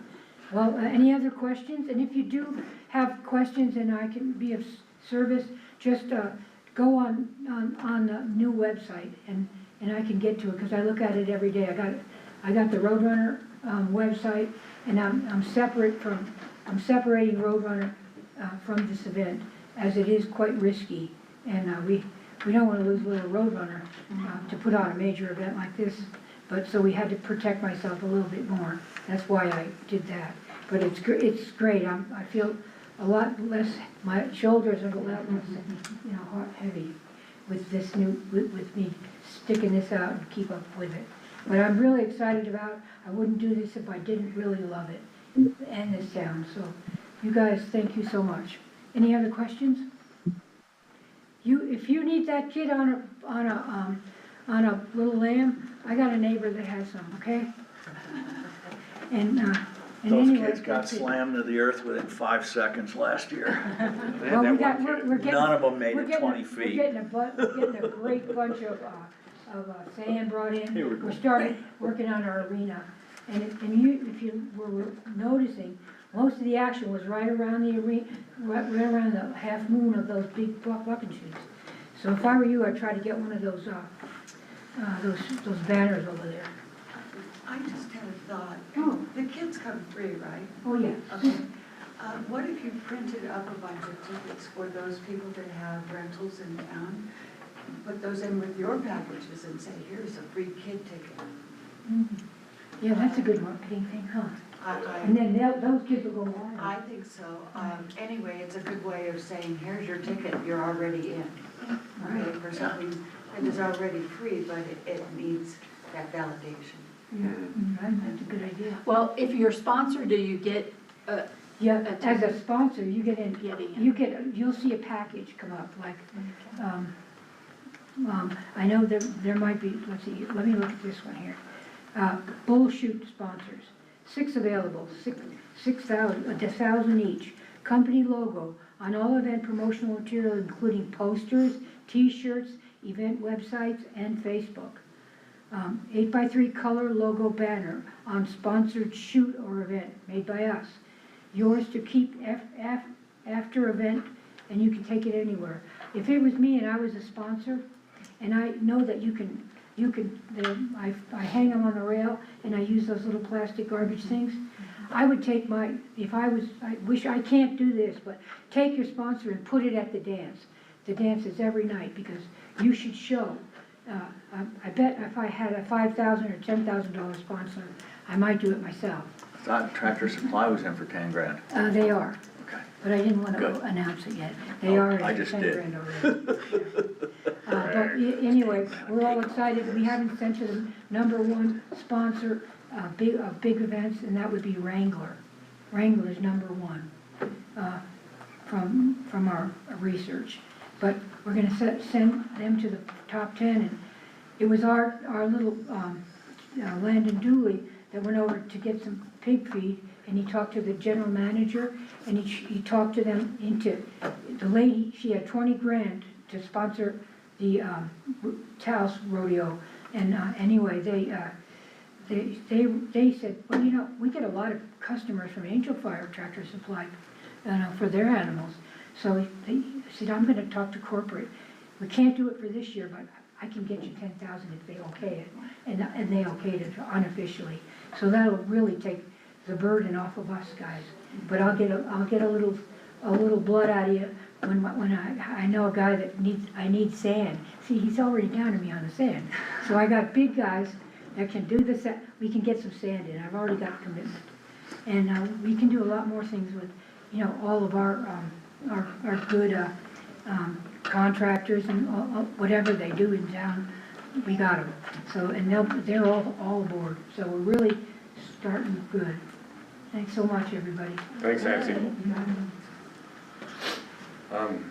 Well, any other questions? And if you do have questions and I can be of service, just, go on the new website and I can get to it, because I look at it every day. I got the Roadrunner, website, and I'm separating Roadrunner, from this event, as it is quite risky. And, we don't wanna lose little Roadrunner, to put on a major event like this. But, so we had to protect myself a little bit more. That's why I did that. But it's great. I feel a lot less, my shoulders are a lot less, heavy with this with me sticking this out and keep up with it. But I'm really excited about it. I wouldn't do this if I didn't really love it and this town. So you guys, thank you so much. Any other questions? If you need that kid on a little lamb, I got a neighbor that has some, okay? And Those anyway, kids got that's it. slammed to the earth within 5 seconds last year. Well, we're getting. None of them made we're it getting 20 We're feet. getting a great bunch of sand brought in. Here we go. We're starting working on our arena. And if you were noticing, most of the action was right around the arena, right around the half moon of those big bucking shoots. So if I were you, I'd try to get one of those banners over there. I just had a thought. Oh. The kids come free, right? Oh, yeah. Okay. What if you printed up a bunch of tickets for those people that have rentals in town? Put those in with your packages and say, here's a free kid ticket. Mhm. Yeah, that's a good marketing thing, huh? And I, then those kids will go wild. I think so. Anyway, it's a good way of saying, here's your ticket, you're already in. Okay, for something that is already free, but it needs that validation. Yeah, that's a good idea. Well, if you're sponsored, do you get, Yeah, as a sponsor, you get in, Getting in. you'll see a package come up, like, I know there might be, let's see, let me look at this one here. Bull shoot sponsors, 6 available, 1,000 each. Company logo on all event promotional material, including posters, T-shirts, event websites, and Facebook. 8x3 color logo banner on sponsored shoot or event made by us. Yours to keep after event, and you can take it anywhere. If it was me and I was a sponsor, and I know that I hang them on the rail and I use those little plastic garbage things, I would take I can't do this, but take your sponsor and put it at the dance. The dance is every night, because you should show. I bet if I had a $5,000 or $10,000 sponsor, I might do it myself. Thought Tractor Supply was in for 10 grand. They are, Okay. but I didn't want to Good. announce it yet. They Oh, are I at just 10 did. grand already. Anyway, we're all excited. We haven't sent to the #1 sponsor of big events, and that would be Wrangler. Wrangler is #1 from our research. but we're gonna send them to the top 10. And it was our little Landon Dooley that went over to get some pig feed, and he talked to the general manager, and he talked to them into, the lady, she had 20 grand to sponsor the Taos rodeo. And anyway, they said, well, you know, we get a lot of customers from Angel Fire Tractor Supply, for their animals. So they said, I'm gonna talk to corporate. We can't do it for this year, but I can get you 10,000 if they okay it. And they okayed it unofficially. So that'll really take the burden off of us guys. But I'll get a little blood out of you when I know a guy that I need sand. See, he's already down to me on the sand. So I got big guys that can do the sand. We can get some sand in. I've already got commitment. And we can do a lot more things with, you know, all of our good contractors and whatever they do in town, we got them. So, and they're all aboard. So we're really starting good. Thanks so much, everybody. Thanks, Nancy.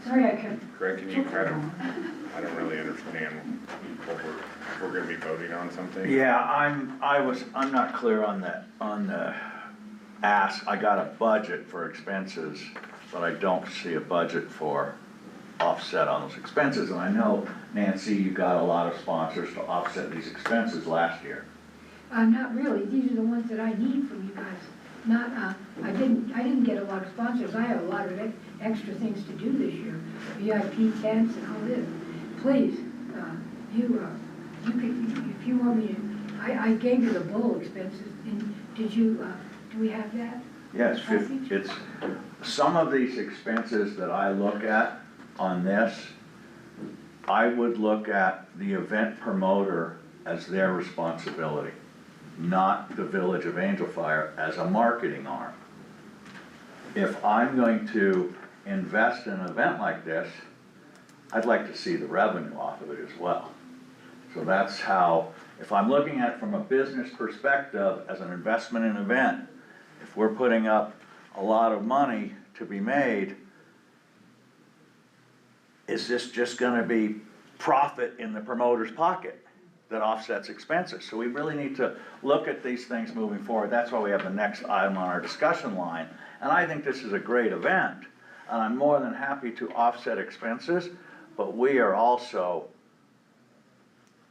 Sorry I kept. Greg, can you kind of, I don't really understand what we're gonna be voting on something? Yeah, I'm not clear on the ask. I got a budget for expenses, but I don't see a budget for offset on those expenses. And I know, Nancy, you got a lot of sponsors to offset these expenses last year. Not really. These are the ones that I need from you guys. Not, I didn't get a lot of sponsors. I have a lot of extra things to do this year. VIP tents and all this. Please, you could, if you want me to, I gave you the bull expenses. And did you, do we have that? Yes, it's, some of these expenses that I look at on this, I would look at the event promoter as their responsibility, not the Village of Angel Fire as a marketing arm. If I'm going to invest in an event like this, I'd like to see the revenue off of it as well. So that's how, if I'm looking at it from a business perspective as an investment in an event, if we're putting up a lot of money to be made, is this just gonna be profit in the promoter's pocket that offsets expenses? So we really need to look at these things moving forward. That's why we have the next item on our discussion line. And I think this is a great event, and I'm more than happy to offset expenses, but we are also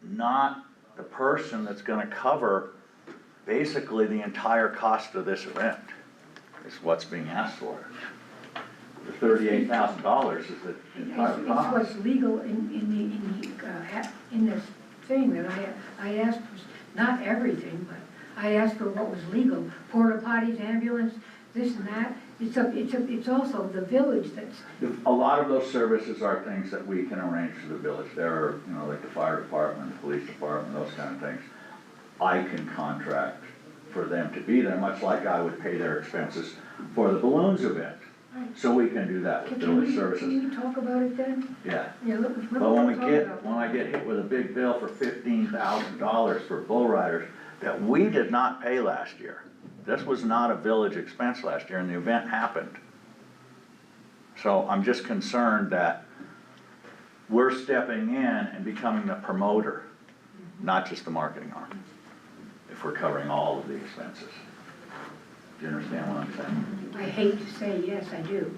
not the person that's gonna cover basically the entire cost of this event, is what's being asked for. The $38,000 is the entire It's cost. what's legal in this thing that I asked for, not everything, but I asked for what was legal. Porta potties, ambulance, this and that. It's also the village that's. A lot of those services are things that we can arrange for the village. There are, you know, like the fire department, the police department, those kind of things. I can contract for them to be there, much like I would pay their expenses for the balloons event. So we can do that with village services. Can you talk about it then? Yeah. Yeah, But when I get hit with a big bill for $15,000 for bull riders that we did not pay last year. This was not a village expense last year, and the event happened. So I'm just concerned that we're stepping in and becoming the promoter, not just the marketing arm, if we're covering all of the expenses. Do you understand what I'm saying? I hate to say yes, I do.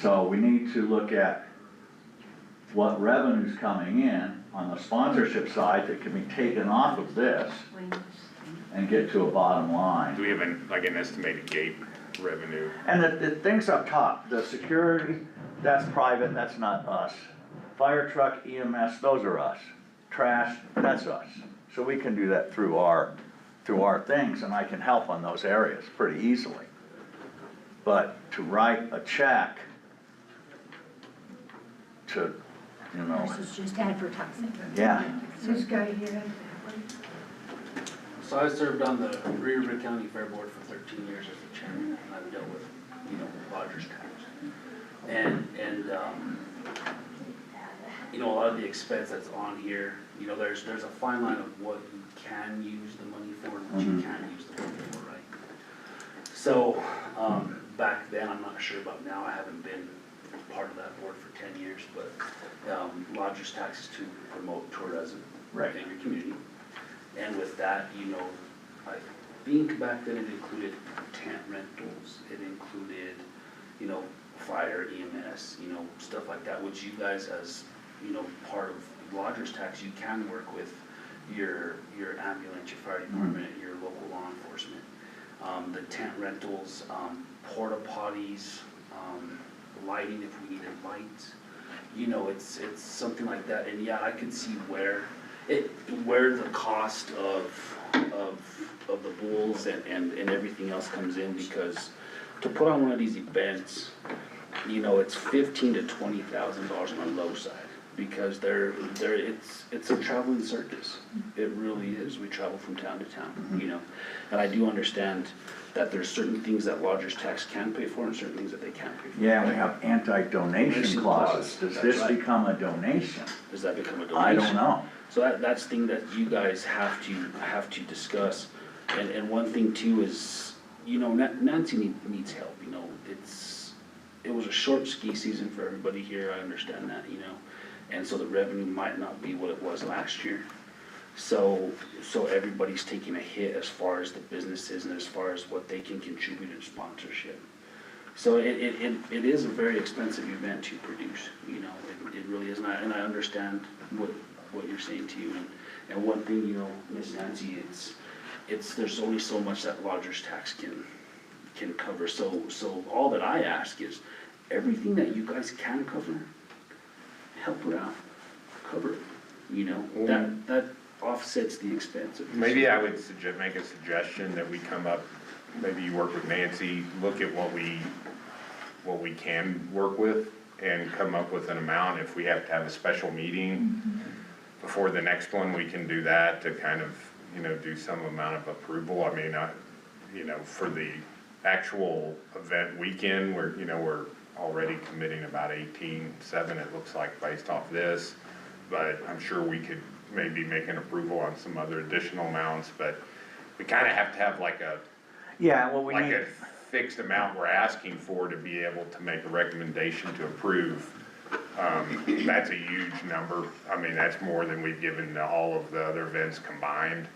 So we need to look at what revenue's coming in on the sponsorship side that can be taken off of this and get to a bottom line. Do we have an estimated gate revenue? And the things up top, the security, that's private, that's not us. Fire truck, EMS, those are us. Trash, that's us. So we can do that through our things, and I can help on those areas pretty easily. But to write a check to, you know, Versus just advertising. yeah. This guy here, So I served on the Rio River County Fair Board for 13 years as the chairman, and I've dealt with, you know, Rogers Towers. And you know, a lot of the expense that's on here, you know, there's a fine line of what you can use the money for and what you can't use the money for, right? So, back then, I'm not sure about now, I haven't been part of that board for 10 years, but lodger's tax is to promote tourism Right. in your community. And with that, you know, I think back then it included tent rentals, it included, you know, fire, EMS, you know, stuff like that, which you guys as, you know, part of lodger's tax, you can work with your ambulance, your fire department, your local law enforcement. The tent rentals, porta potties, lighting if we needed lights. You know, it's something like that, and yeah, I could see where the cost of the bulls and everything else comes in, because to put on one of these events, you know, it's $15,000 to $20,000 on the low side, because it's a traveling circus. It really is. We travel from town to town, you know, and I do understand that there's certain things that lodger's tax can pay for and certain things that they can't pay for. Yeah, we have anti-donation Donation clauses. clause, Does that's this right. become a donation? Does that become a donation? I don't know. So that's the thing that you guys have to discuss. And one thing too is, you know, Nancy needs help, you know, it was a short ski season for everybody here, I understand that, you know. And so the revenue might not be what it was last year. So everybody's taking a hit as far as the businesses and as far as what they can contribute in sponsorship. So it is a very expensive event to produce, you know, it really is, and I understand what you're saying too. And one thing, you know, Miss Nancy, there's only so much that lodger's tax can cover. So all that I ask is, everything that you guys can cover, help her out, cover it, you know, that offsets the expense of this. Maybe I would make a suggestion that we come up, maybe you work with Nancy, look at what we can work with and come up with an amount. If we have to have a special meeting before the next one, we can do that to kind of, you know, do some amount of approval. I mean, you know, for the actual event weekend, we're already committing about 18.7, it looks like, based off this. But I'm sure we could maybe make an approval on some other additional amounts, but we kind of have to have like a fixed amount we're asking for to be able to make a recommendation to approve. That's a huge number. I mean, that's more than we've given to all of the other events combined.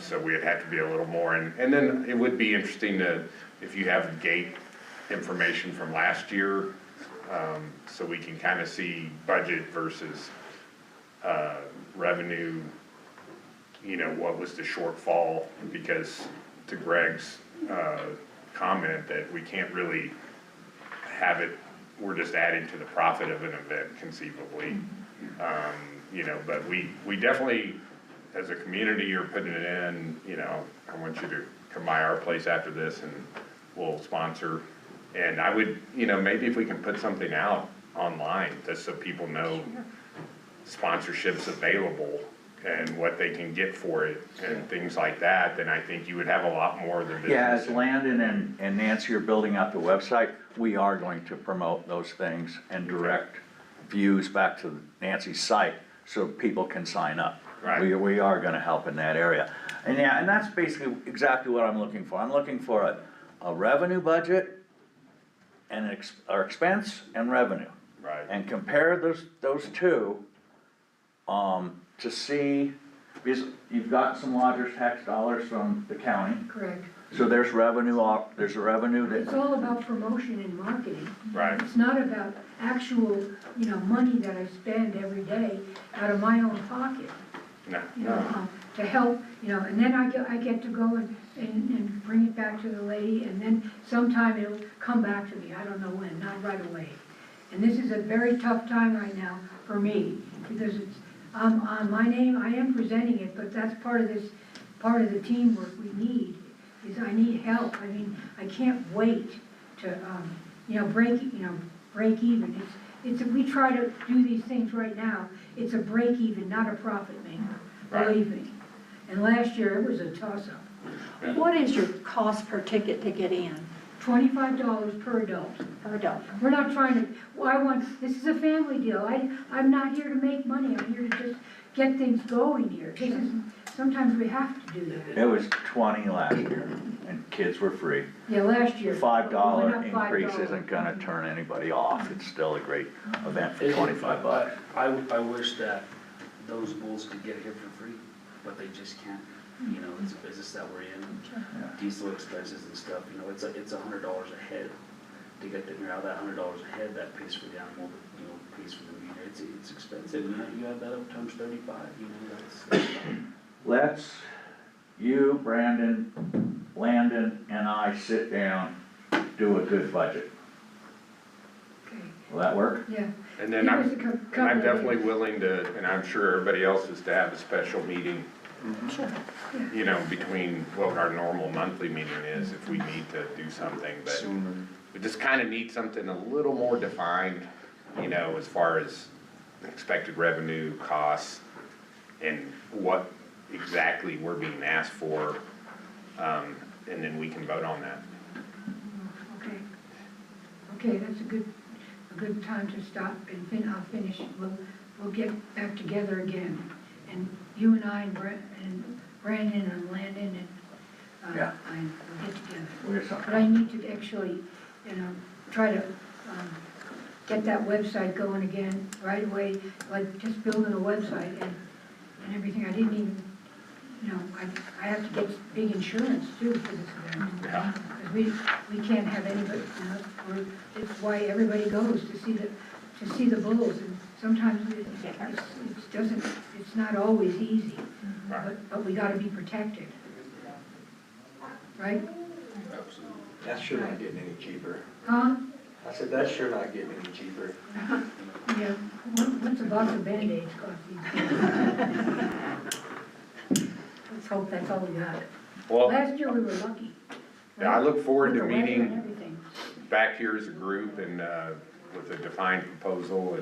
So we'd have to be a little more, and then it would be interesting if you have gate information from last year, so we can kind of see budget versus revenue, you know, what was the shortfall, because to Greg's comment that we can't really have it, we're just adding to the profit of an event conceivably. You know, but we definitely, as a community, are putting it in, you know, I want you to come by our place after this and we'll sponsor. And I would, you know, maybe if we can put something out online just so people know sponsorships available and what they can get for it and things like that, then I think you would have a lot more than business. Yeah, as Landon and Nancy are building out the website, we are going to promote those things and direct views back to Nancy's site so people can sign up. Right. We are gonna help in that area. And yeah, and that's basically exactly what I'm looking for. I'm looking for a revenue budget and our expense and revenue. Right. And compare those two, to see, because you've got some lodger's tax dollars from the county, Correct. so there's revenue It's that, all about promotion and marketing. Right. It's not about actual, you know, money that I spend every day out of my own pocket, No, you know, to help, you know, and then I get to go and bring it back to the lady, and then sometime it'll come back to me, I don't know when, not right away. And this is a very tough time right now for me, because it's, on my name, I am presenting it, but that's part of the teamwork we need, is I need help. I mean, I can't wait to, you know, break even. We try to do these things right now. It's a break even, not a profit maker, believe me. And last year, it was a toss-up. What is your cost per ticket to get in? $25 per adult. Per adult? We're not trying to, this is a family deal. I'm not here to make money. I'm here to just get things going here. sometimes we have to do that. It was 20 last year, and kids were free. Yeah, last year. $5 we went up increase $5. isn't gonna turn anybody off, it's still a great event for It- 25 bucks. I wish that those bulls could get here for free, but they just can't. You know, it's a business that we're in, diesel expenses and stuff, you know, it's $100 a head to get them here. Out of that $100 a head, that pays for the animal, you know, pays for the meter, it's expensive, you have that up times 35, you know, that's. Let's, you, Brandon, Landon, and I sit down, do a good budget. Okay, Will that work? yeah. And then Give I'm, us a cou- and couple I'm of definitely days. willing to, and I'm sure everybody else is to have a special meeting, you know, between what our normal monthly meeting is, if we need to do something, but we just kinda need something a little more defined, you know, as far as expected revenue, costs, and what exactly we're being asked for, and then we can vote on that. Okay. Okay, that's a good time to stop and I'll finish. We'll get back together again. And you and I and Brandon and Landon and, Yeah. I will get together. We got something. But I need to actually, try to, get that website going again right away, like just building a website and everything. I didn't even, I have to get big insurance too for this event. Yeah. Because we can't have anybody, it's why everybody goes to see the bulls. And sometimes it doesn't, it's not always easy, but we gotta be protected. Right? That's sure not getting any cheaper. Huh? I said, that's sure not getting any cheaper. Yeah, what's a box of Band-Aids cost these days? Let's hope that's all we got. Well, Last year we were lucky. yeah, I look forward to With the weather and meeting everything. back here as a group and, with a defined proposal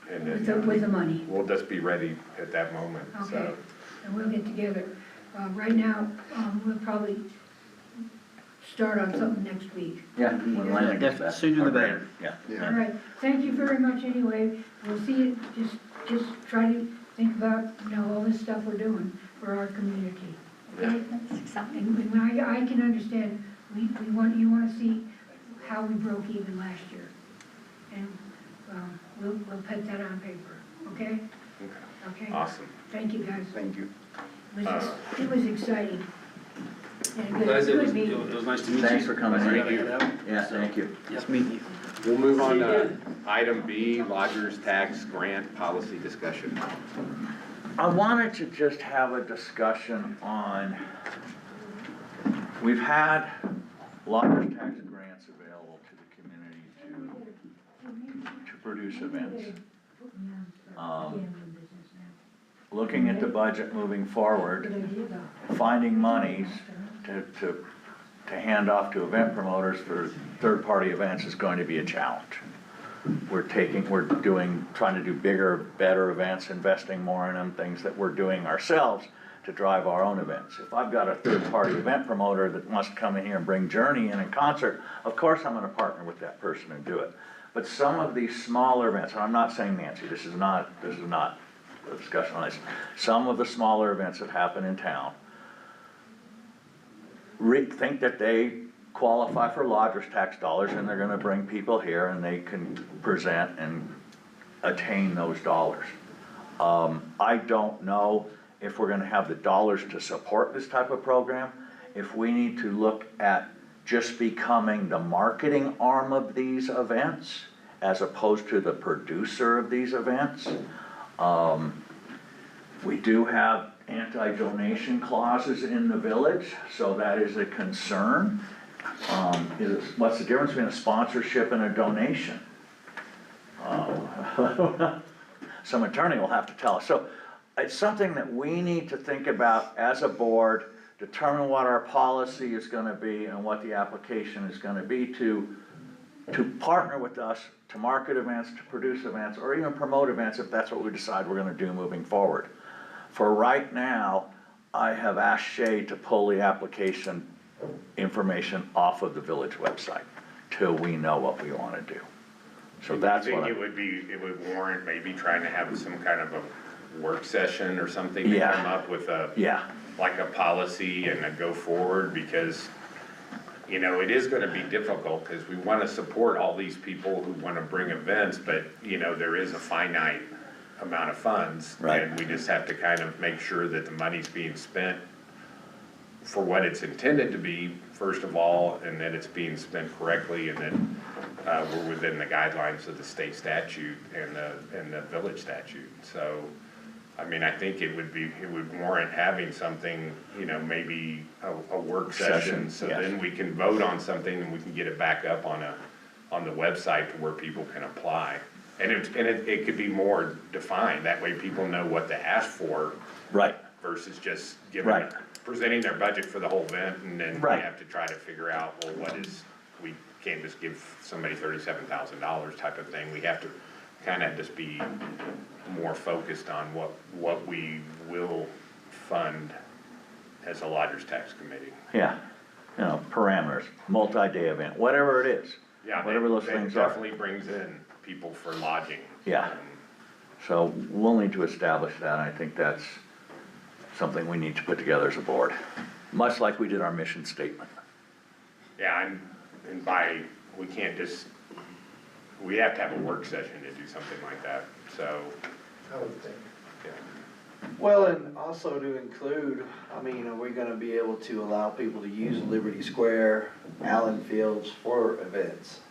and then. With the money. We'll just be ready at that moment, Okay, so. and we'll get together. Right now, we'll probably start on something next week. Yeah, when Landon gets back. Sooner the better. Yeah. All right, thank you very much anyway. We'll see you, just try to think about, all this stuff we're doing for our community. Okay? That's exciting. And when I can understand, you want to see how we broke even last year. And we'll put that on paper, okay? Okay. Awesome. Thank you, guys. Thank you. It was exciting. And Guys, good, it was, good meeting. it was nice to meet you. Thanks for coming in. Thank you. Yeah, thank you. Nice meeting you. We'll move on to item B, lodgers tax grant policy discussion. I wanted to just have a discussion on, we've had lodgers tax grants available to the community to produce events. Looking at the budget moving forward, finding monies to hand off to event promoters for third-party events is going to be a challenge. We're trying to do bigger, better events, investing more in them, things that we're doing ourselves to drive our own events. If I've got a third-party event promoter that wants to come in here and bring Journey in concert, of course I'm gonna partner with that person and do it. But some of these smaller events, and I'm not saying Nancy, this is not a discussion on this. Some of the smaller events that happen in town think that they qualify for lodgers tax dollars and they're gonna bring people here and they can present and attain those dollars. I don't know if we're gonna have the dollars to support this type of program, if we need to look at just becoming the marketing arm of these events as opposed to the producer of these events. We do have anti-donation clauses in the village, so that is a concern. What's the difference between a sponsorship and a donation? Some attorney will have to tell us. So it's something that we need to think about as a board, determine what our policy is gonna be and what the application is gonna be to partner with us to market events, to produce events, or even promote events if that's what we decide we're gonna do moving forward. For right now, I have asked Shay to pull the application information off of the village website till we know what we wanna do. So that's what I think it would warrant maybe trying to have some kind of a work session or something to Yeah. come up with a, Yeah, like a policy and a go forward, because, you know, it is gonna be difficult, because we wanna support all these people who wanna bring events, but, you know, there is a finite amount of funds. Right. And we just have to kind of make sure that the money's being spent for what it's intended to be, first of all, and that it's being spent correctly, and that, we're within the guidelines of the state statute and the village statute. So, I mean, I think it would warrant having something, you know, maybe a work session, so yes. then we can vote on something and we can get it back up on the website to where people can apply. And it could be more defined, that way people know what to ask for right, versus just Right. presenting their budget for the whole event, and then we Right. have to try to figure out, well, we can't just give somebody $37,000 type of thing. We have to kind of just be more focused on what we will fund as a lodgers tax committee. yeah. You know, parameters, multi-day event, whatever it is. Yeah, Whatever those that things are. definitely brings in people for lodging. Yeah. So we'll need to establish that, and I think that's something we need to put together as a board, much like we did our mission statement. Yeah, we can't just, we have to have a work session to do something like that, so, I would think. yeah. Well, and also to include, I mean, are we gonna be able to allow people to use Liberty Square, Allen Fields for events?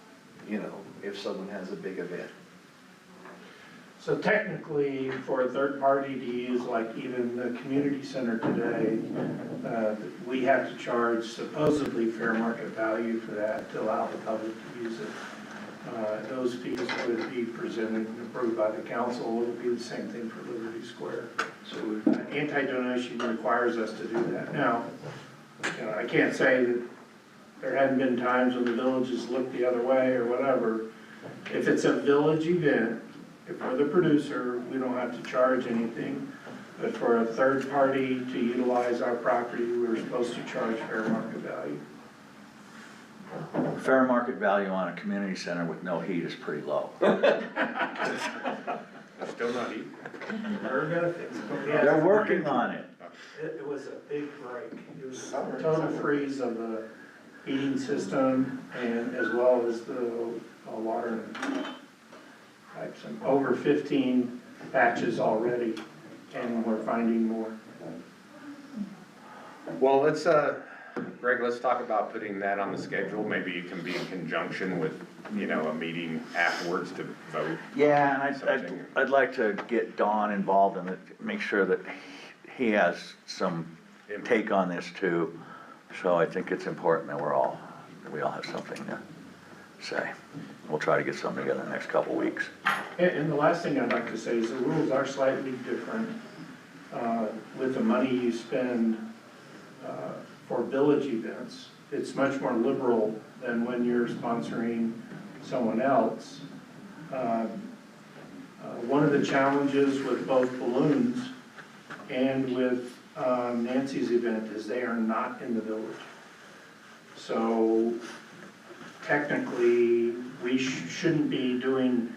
You know, if someone has a big event. So technically, for a third party to use, like even the community center today, we have to charge supposedly fair market value for that to allow the public to use it. Those fees would be presented and approved by the council. It would be the same thing for Liberty Square. So anti-donation requires us to do that. Now, you know, I can't say that there hadn't been times when the villages looked the other way or whatever. If it's a village event, if we're the producer, we don't have to charge anything. But for a third party to utilize our property, we're supposed to charge fair market value. Fair market value on a community center with no heat is pretty low. Still not eating. We're gonna fix it. They're working on it. It was a big break. It was a total freeze of the heating system and as well as the water pipes. And over 15 patches already, and we're finding more. Well, Greg, let's talk about putting that on the schedule. Maybe it can be in conjunction with, you know, a meeting afterwards to vote. Yeah, and Something. I'd like to get Don involved in it, make sure that he has some take on this too. So I think it's important that we all have something to say. We'll try to get something together in the next couple of weeks. And the last thing I'd like to say is the rules are slightly different. With the money you spend for village events, it's much more liberal than when you're sponsoring someone else. One of the challenges with both balloons and with Nancy's event is they are not in the village. So technically, we shouldn't be doing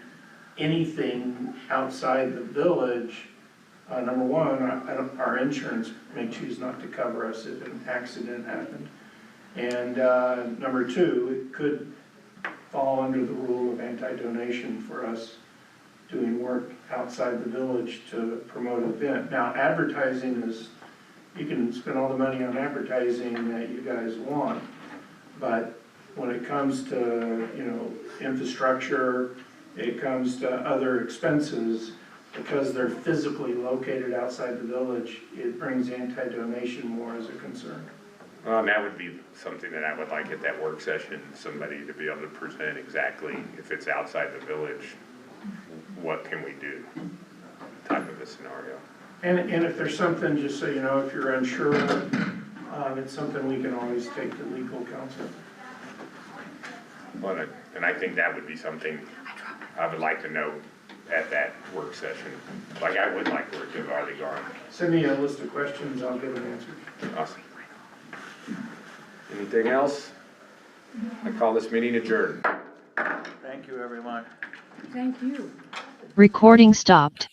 anything outside the village. Number one, our insurance may choose not to cover us if an accident happened. And number two, it could fall under the rule of anti-donation for us doing work outside the village to promote an event. Now, advertising is, you can spend all the money on advertising that you guys want, but when it comes to, you know, infrastructure, it comes to other expenses, because they're physically located outside the village, it brings anti-donation more as a concern. Well, and that would be something that I would like at that work session, somebody to be able to present exactly, if it's outside the village, what can we do, type of a scenario. And if there's something, just so you know, if you're unsure, it's something we can always take to legal counsel. Well, and I think that would be something I would like to know at that work session, like I would like for it to have already gone. Send me a list of questions, I'll give an answer. Awesome. Anything else? I call this meeting adjourned. Thank you, everyone. Thank you. Recording stopped.